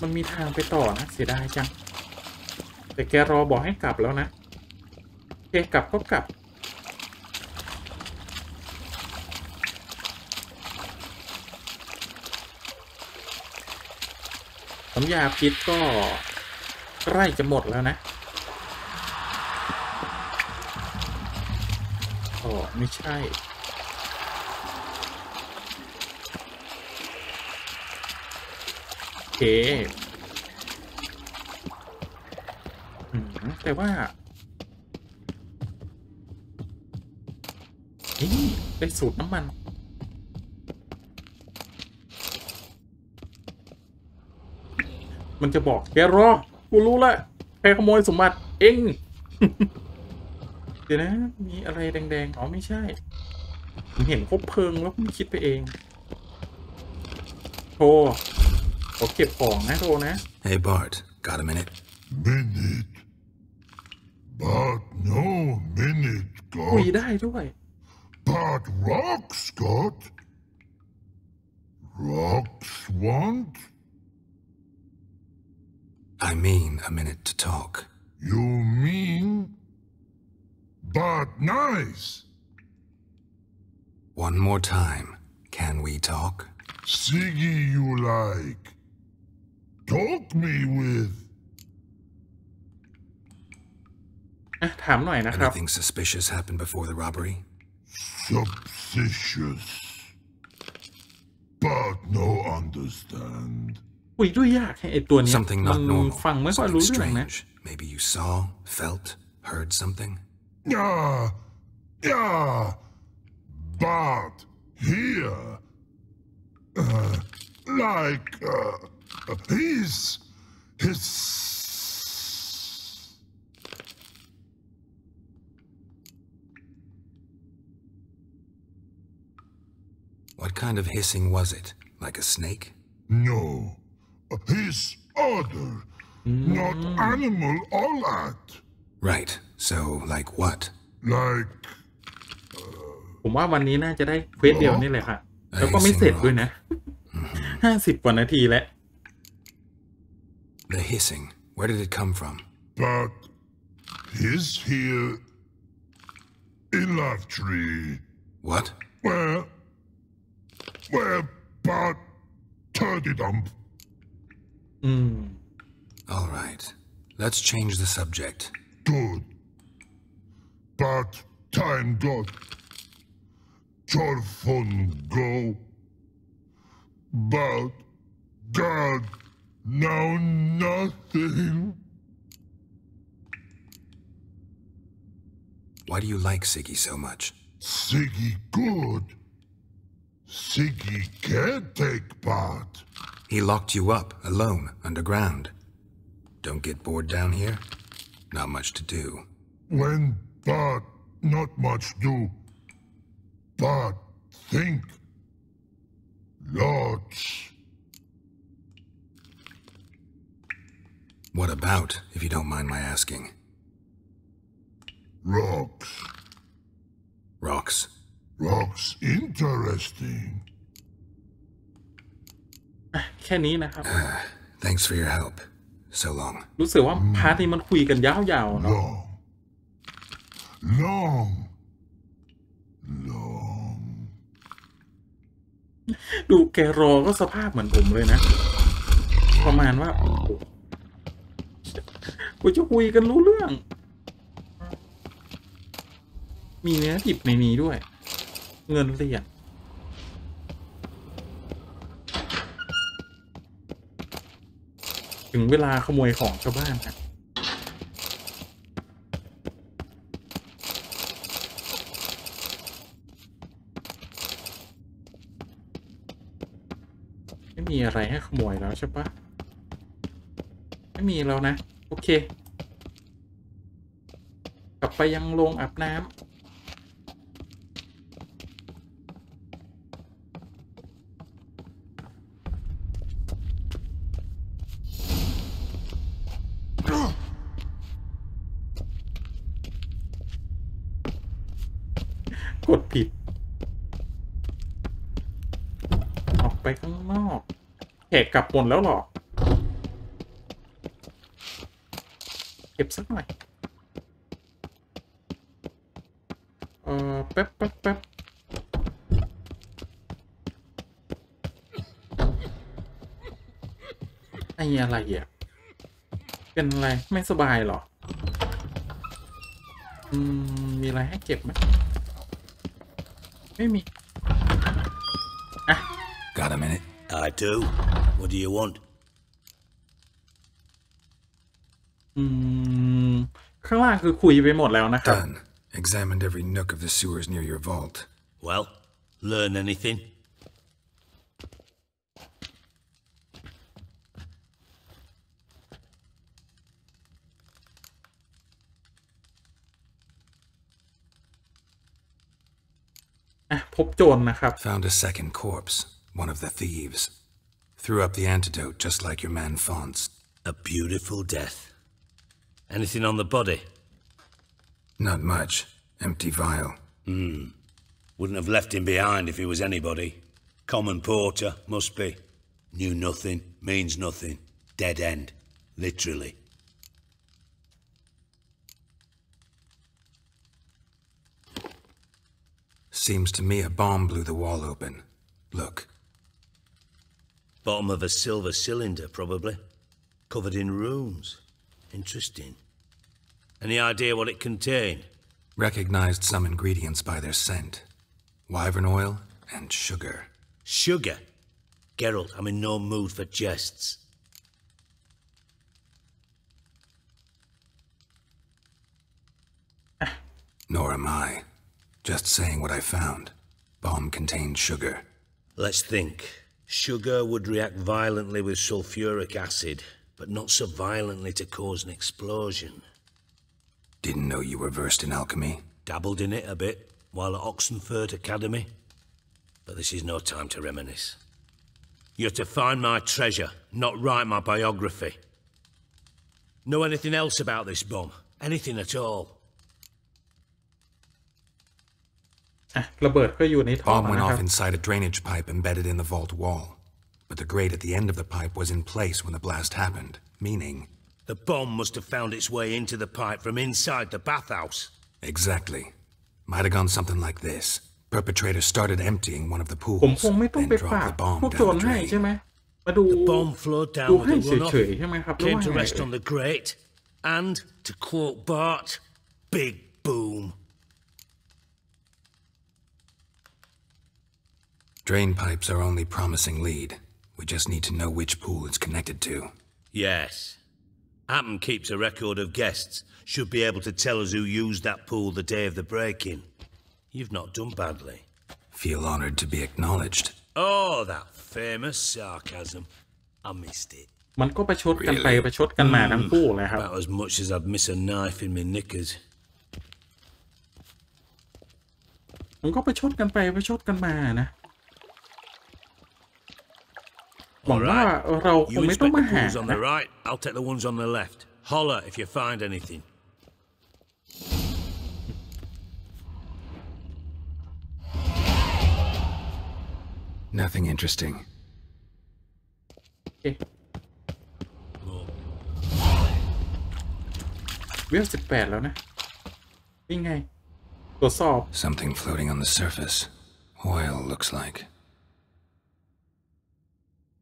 S2: มันมีทางไปต่อนะเสียดายจังแต่แกรอบอกให้กลับแล้วนะแกกลับก็กลับน้ำยาพิษก็ใกล้จะหมดแล้วนะไม่ใช่โอเคแต่ว่าได้สูตรน้ำมันมันจะบอกแกรอกูรู้ละใครขโมยสมบัติเองเดี๋ยวนะมีอะไรแดงๆไม่ใช่ผมเห็นคบเพลิงแล้วผมคิดไปเองโทรขอเก็บของนะโทรนะ
S5: Hey Bart, got a minute?
S14: Minute? But no minute,
S2: คุย
S14: got.
S2: ได้ด้วย
S14: But rocks, got. Rocks want?
S5: I mean a minute to talk.
S14: You mean but nice.
S5: One more time. Can we talk?
S14: Siggy you like. Talk me with.
S2: ถามหน่อยนะครับ
S5: Anything suspicious happened before the robbery?
S14: Suspicious. But no understand.
S2: คุยด้วยยากให้ไอตัวนี้
S5: Something
S2: มั
S5: not
S2: น
S5: normal.
S2: ฟังไม่ค่อย
S5: Something
S2: รู้เรื่องนะ
S5: strange. Maybe you saw, felt, heard something?
S14: Yeah. But here, like his.
S5: What kind of hissing was it? Like a snake?
S14: No. His other. Not animal or that.
S5: Right. So, like what?
S14: Like.
S2: ผมว่าวันนี้น่าจะได้เควสเดียวนี่แหละค่ะแล้วก็ไม่เสร็จด้วยนะ50 กว่านาทีแล้ว
S5: The hissing. Where did it come from?
S14: But he's here in Love Tree.
S5: What?
S14: Where but turdy dump.
S5: All right. Let's change the subject.
S14: Good. But time got. Torfon go. But God, now nothing.
S5: Why do you like Siggy so much?
S14: Siggy good. Siggy can't take part.
S5: He locked you up, alone, underground. Don't get bored down here? Not much to do.
S14: When but not much do. But think. Lots.
S5: What about, if you don't mind my asking?
S14: Rocks.
S5: Rocks?
S14: Rocks interesting.
S2: แค่นี้นะครับ
S5: Thanks for your help. So long.
S2: รู้สึกว่าพาร์ทนี้มันคุยกันยาวๆเนาะ
S14: Long.
S2: ดูแกรอก็สภาพเหมือนผมเลยนะ ประมาณว่ากูจะคุยกันรู้เรื่อง มีเนื้อดิบในนี้ด้วย เงินเหรียญถึงเวลาขโมยของชาวบ้านครับไม่มีอะไรให้ขโมยแล้วใช่ปะไม่มีแล้วนะ โอเค กลับไปยังโรงอาบน้ำกดผิดออกไปข้างนอกแขกกลับหมดแล้วหรอเก็บสักหน่อยแป๊บไอ้อะไรอ่ะเป็นอะไรไม่สบายหรอมีอะไรให้เก็บไหมไม่มีอ่ะ
S5: Got a minute?
S11: I do. What do you want?
S2: ข้างล่างคือคุยไปหมดแล้วนะครับ
S5: Done. Examined every nook of the sewers near your vault.
S11: Well, learn anything?
S5: Found a second corpse, one of the thieves. Threw up the antidote just like your man Fonz.
S11: A beautiful death. Anything on the body?
S5: Not much. Empty vial.
S11: Wouldn't have left him behind if he was anybody. Common porter, must be. Knew nothing, means nothing. Dead end. Literally.
S5: Seems to me a bomb blew the wall open. Look.
S13: Bottom of a silver cylinder, probably. Covered in runes. Interesting. Any idea what it contained?
S5: Recognized some ingredients by their scent. Wyvern oil and sugar.
S13: Sugar? Geralt, I'm in no mood for jests.
S5: Nor am I. Just saying what I found. Bomb contained sugar.
S13: Let's think. Sugar would react violently with sulfuric acid, but not so violently to cause an explosion.
S5: Didn't know you were versed in alchemy.
S13: Dabbled in it a bit while at Oxenford Academy. But this is no time to reminisce. You're to find my treasure, not write my biography. Know anything else about this bomb? Anything at all?
S2: ระเบิดก็อยู่ในท่อ
S5: Bomb went
S2: นะครั
S5: off
S2: บ
S5: inside a drainage pipe embedded in the vault wall. But the grate at the end of the pipe was in place when the blast happened, meaning...
S13: The bomb must have found its way into the pipe from inside the bathhouse.
S5: Exactly. Might have gone something like this. Perpetrator started emptying one of the
S2: ผม
S5: pools,
S2: คงไม่ต้อง
S5: then
S2: ไป
S5: dropped
S2: ฝาก
S5: the bomb
S2: พวก
S5: down
S2: โจร
S5: the
S2: ให้
S5: drain.
S2: ใช่ไหมมาดู
S13: The bomb flowed down
S2: ดู
S13: with
S2: ให้
S13: the runoff.
S2: เฉยๆใช่ไหมครับหรือ
S13: Came
S2: ว่า
S13: to
S2: ไง
S13: rest on the grate. And, to quote Bart, big boom.
S5: Drain pipes are only promising lead. We just need to know which pool it's connected to.
S13: Yes. Appen keeps a record of guests. Should be able to tell us who used that pool the day of the break-in. You've not done badly.
S5: Feel honored to be acknowledged.
S13: Oh, that famous sarcasm. I missed it.
S2: มันก็ประชดกันไปประชดกันมาทั้งคู่เลยครับ
S13: About as much as I'd miss a knife in my knickers.
S2: มันก็ประชดกันไปประชดกันมานะหวังว่าเราคง
S13: You
S2: ไม่ต้อง
S13: inspect
S2: มา
S13: the
S2: หา
S13: pools on
S2: นะ
S13: the right. I'll take the ones on the left. Holler if you find anything.
S5: Nothing interesting.
S2: โอเคเวล18แล้วนะนี่ไงตรวจสอบ
S5: Something floating on the surface. Oil looks like.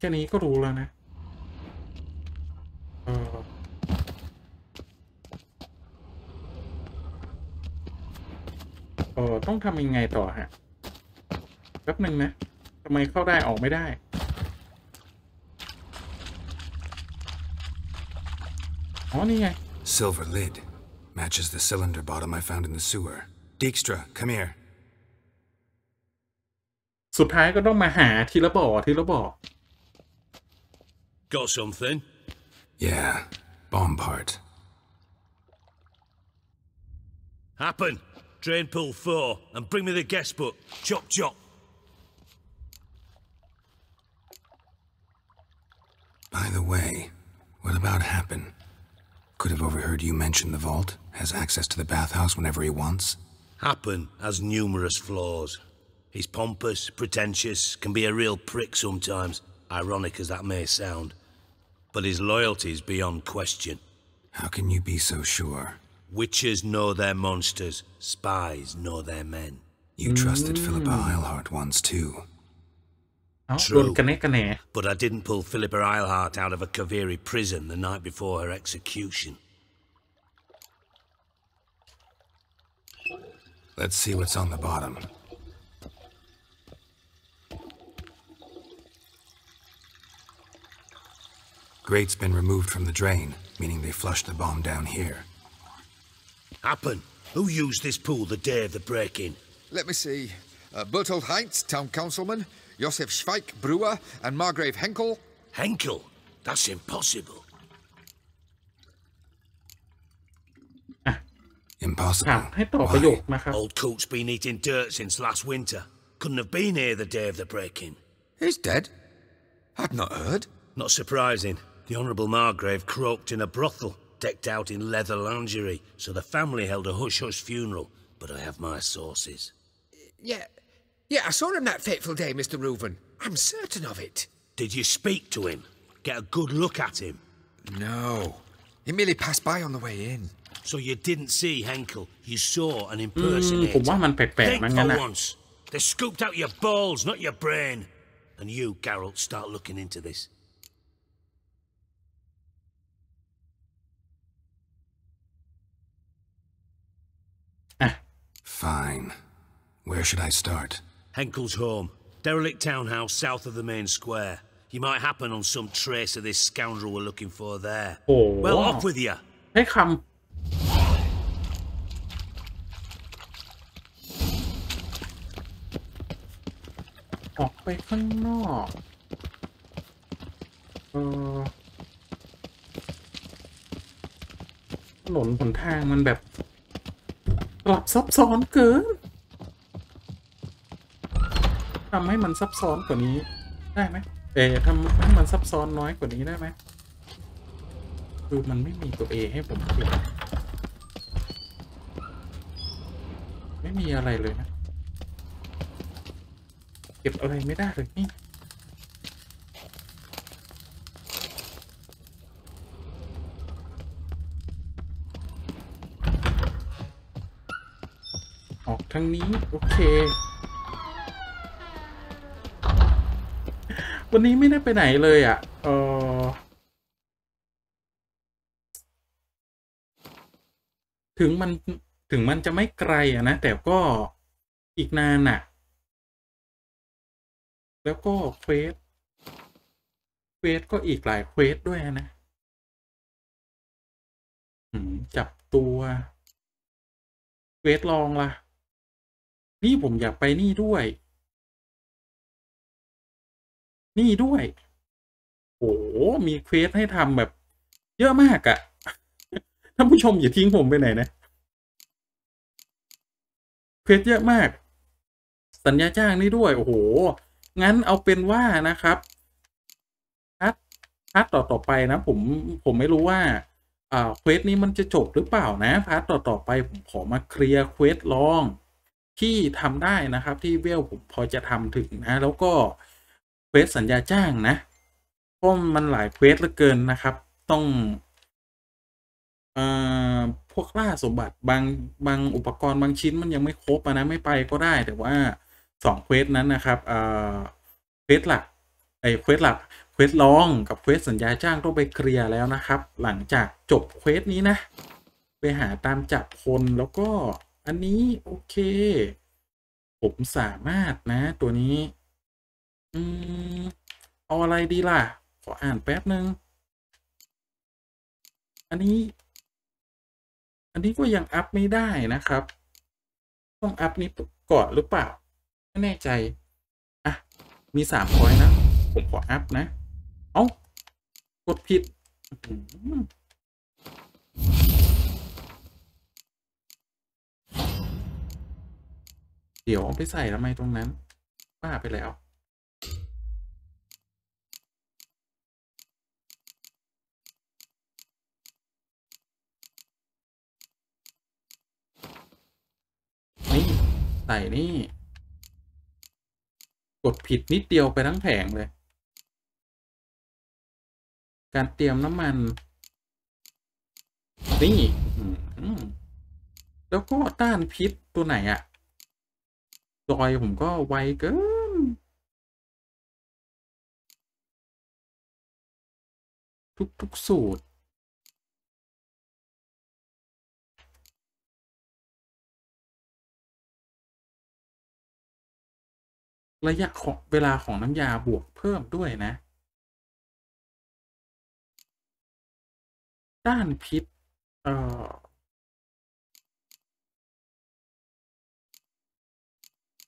S2: แค่นี้ก็รู้แล้วนะต้องทำยังไงต่อฮะแป๊บหนึ่งนะทำไมเข้าได้ออกไม่ได้อ๋อนี่ไง
S5: Silver lid. Matches the cylinder bottom I found in the sewer. 𝙇𝙞 come here.
S2: สุดท้ายก็ต้องมาหาทีละบ่อทีละบ่อ
S13: Got something?
S5: Yeah, bomb part.
S13: Happen. Drain pool 4 and bring me the guest book. Chop chop.
S5: By the way, what about Happen? Could have overheard you mention the vault. Has access to the bathhouse whenever he wants.
S13: Happen has numerous flaws. He's pompous, pretentious, can be a real prick sometimes, ironic as that may sound. But his loyalty is beyond question.
S5: How can you be so sure?
S13: Witches know their monsters, spies know their men.
S5: You trusted Philippa Eilhart once too.
S13: True, but I didn't pull Philippa Eilhart out of a Kaviri prison the night before her execution.
S5: Let's see what's on the bottom. Grate's been removed from the drain, meaning they flushed the bomb down here.
S13: Happen. Who used this pool the day of the break-in?
S15: Let me see. Bertold Heinz, town councilman, Josef Schweik, brewer, and Margrave Henkel.
S13: Henkel? That's impossible.
S5: Impossible.
S2: Why?
S13: Old coot's been eating dirt since last winter. Couldn't have been here the day of the break-in.
S15: He's dead? I'd not heard.
S13: Not surprising. The Honourable Margrave croaked in a brothel, decked out in leather lingerie, so the family held a hush-hush funeral, but I have my sources.
S7: Yeah, I saw him that fateful day, Mr. Reuven. I'm certain of it.
S13: Did you speak to him? Get a good look at him?
S15: No. He merely passed by on the way in.
S13: So you didn't see Henkel, you saw an impersonator.
S2: ผมว่ามันแปลกๆ
S13: Think
S2: นะงั้น
S13: for
S2: นะ
S13: once.
S11: They scooped out your balls, not your brain. And you, Geralt, start looking into this.
S5: Fine. Where should I start?
S11: Henkel's home. Derelict townhouse south of the main square. You might happen on some trace of this scoundrel we're looking for there.
S2: Oh,
S11: well,
S2: wow.
S11: off with you.
S2: ให้คำออกไปข้างนอกถนนหนทางมันแบบสลับซับซ้อนเกินทำให้มันซับซ้อนกว่านี้ได้ไหมทำให้มันซับซ้อนน้อยกว่านี้ได้ไหมคือมันไม่มีตัว A ให้ผมเก็บไม่มีอะไรเลยนะเก็บอะไรไม่ได้เลยนี่ออกทางนี้โอเควันนี้ไม่ได้ไปไหนเลยอ่ะถึงมันจะไม่ไกลอ่ะนะแต่ก็อีกนานอ่ะแล้วก็เควสก็อีกหลายเควสด้วยนะจับตัวเควสลองล่ะนี่ผมอยากไปนี่ด้วยโอ้มีเควสให้ทำแบบเยอะมากอะท่านผู้ชมอย่าทิ้งผมไปไหนนะเควสเยอะมากสัญญาจ้างนี่ด้วยโอ้โหงั้นเอาเป็นว่านะครับพาร์ทต่อไปนะผมไม่รู้ว่าเควสนี้มันจะจบหรือเปล่านะพาร์ทต่อไปผมขอมาเคลียร์เควสลองที่ทำได้นะครับที่เวลผมพอจะทำถึงนะแล้วก็เควสสัญญาจ้างนะเพราะมันหลายเควสเหลือเกินนะครับต้องพวกล่าสมบัติบางอุปกรณ์บางชิ้นมันยังไม่ครบนะไม่ไปก็ได้แต่ว่า2เควสนั้นนะครับเควสหลักเควสรองกับเควสสัญญาจ้างต้องไปเคลียร์แล้วนะครับหลังจากจบเควสนี้นะไปหาตามจับคนแล้วก็อันนี้โอเคผมสามารถนะตัวนี้เอาอะไรดีล่ะขออ่านแป๊บนึงอันนี้ก็ยังอัพไม่ได้นะครับต้องอัพนี้ก่อนหรือเปล่าไม่แน่ใจอ่ะมี3พอยต์นะผมขออัพนะกดผิดเดี๋ยวไปใส่ทำไมตรงนั้นบ้าไปแล้วนี่ใส่นี่กดผิดนิดเดียวไปทั้งแผงเลยการเตรียมน้ำมันนี่แล้วก็ต้านพิษตัวไหนอะจอยผมก็ไวเกินทุกสูตรระยะของเวลาของน้ำยาบวกเพิ่มด้วยนะต้านพิษ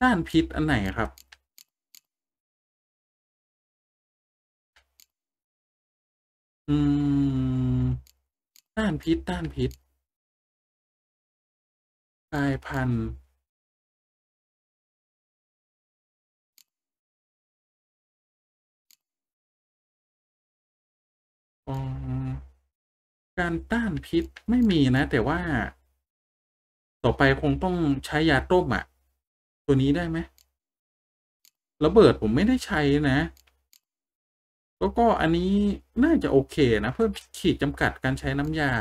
S2: ต้านพิษอันไหนครับต้านพิษกลายพันธุ์การต้านพิษไม่มีนะแต่ว่าต่อไปคงต้องใช้ยาต้มอ่ะตัวนี้ได้ไหมระเบิดผมไม่ได้ใช้นะแล้วก็อันนี้น่าจะโอเคนะเพิ่มขีดจำกัดการใช้น้ำยา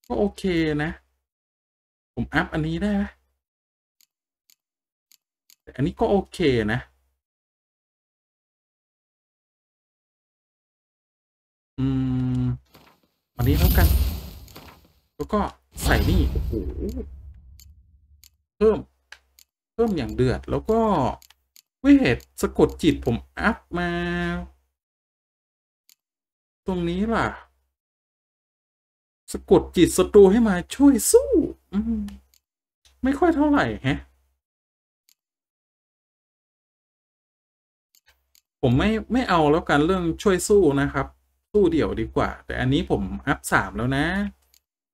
S2: ก็โอเคนะผมอัพอันนี้ได้ไหมแต่อันนี้ก็โอเคนะอันนี้แล้วกันแล้วก็ใส่นี่โอ้โหเพิ่มอย่างเดือดแล้วก็เวทสะกดจิตผมอัพมาตรงนี้ล่ะสะกดจิตศัตรูให้มาช่วยสู้ไม่ค่อยเท่าไหร่ฮะผมไม่เอาแล้วกันเรื่องช่วยสู้นะครับสู้เดี่ยวดีกว่าแต่อันนี้ผมอัพ3แล้วนะ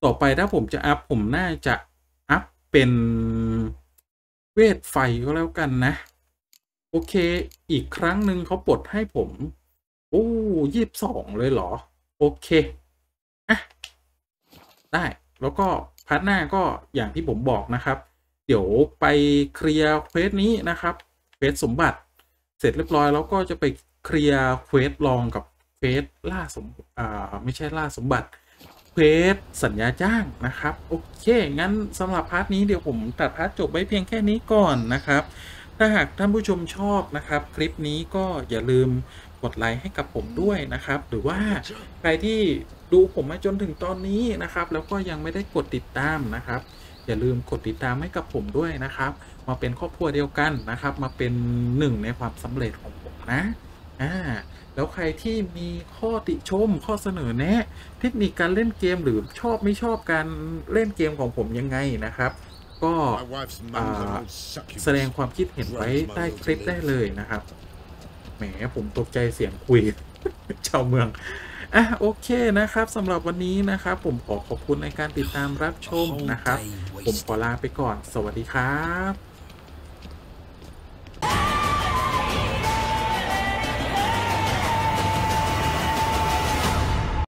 S2: ต่อไปถ้าผมจะอัพผมน่าจะอัพเป็นเวทไฟก็แล้วกันนะโอเคอีกครั้งหนึ่งเขาปลดให้ผมโอ้22เลยเหรอโอเคอ่ะได้แล้วก็พาร์ทหน้าก็อย่างที่ผมบอกนะครับเดี๋ยวไปเคลียร์เควสนี้นะครับเควสสมบัติเสร็จเรียบร้อยแล้วก็จะไปเคลียร์เควสลองกับเควสล่าไม่ใช่ล่าสมบัติเควสสัญญาจ้างนะครับโอเคงั้นสำหรับพาร์ทนี้เดี๋ยวผมตัดพาร์ทจบไว้เพียงแค่นี้ก่อนนะครับถ้าหากท่านผู้ชมชอบนะครับคลิปนี้ก็อย่าลืมกดไลค์ให้กับผมด้วยนะครับหรือว่าใครที่ดูผมมาจนถึงตอนนี้นะครับแล้วก็ยังไม่ได้กดติดตามนะครับอย่าลืมกดติดตามให้กับผมด้วยนะครับมาเป็นครอบครัวเดียวกันนะครับมาเป็นหนึ่งในความสำเร็จของผมนะแล้วใครที่มีข้อติชมข้อเสนอแนะเทคนิคการเล่นเกมหรือชอบไม่ชอบการเล่นเกมของผมยังไงนะครับก็แสดงความคิดเห็นไว้ใต้คลิปได้เลยนะครับแหมผมตกใจเสียงคุย ชาวเมืองโอเคนะครับสำหรับวันนี้นะครับผมขอบคุณในการติดตามรับชมนะครับผมขอลาไปก่อนสวัสดีครับ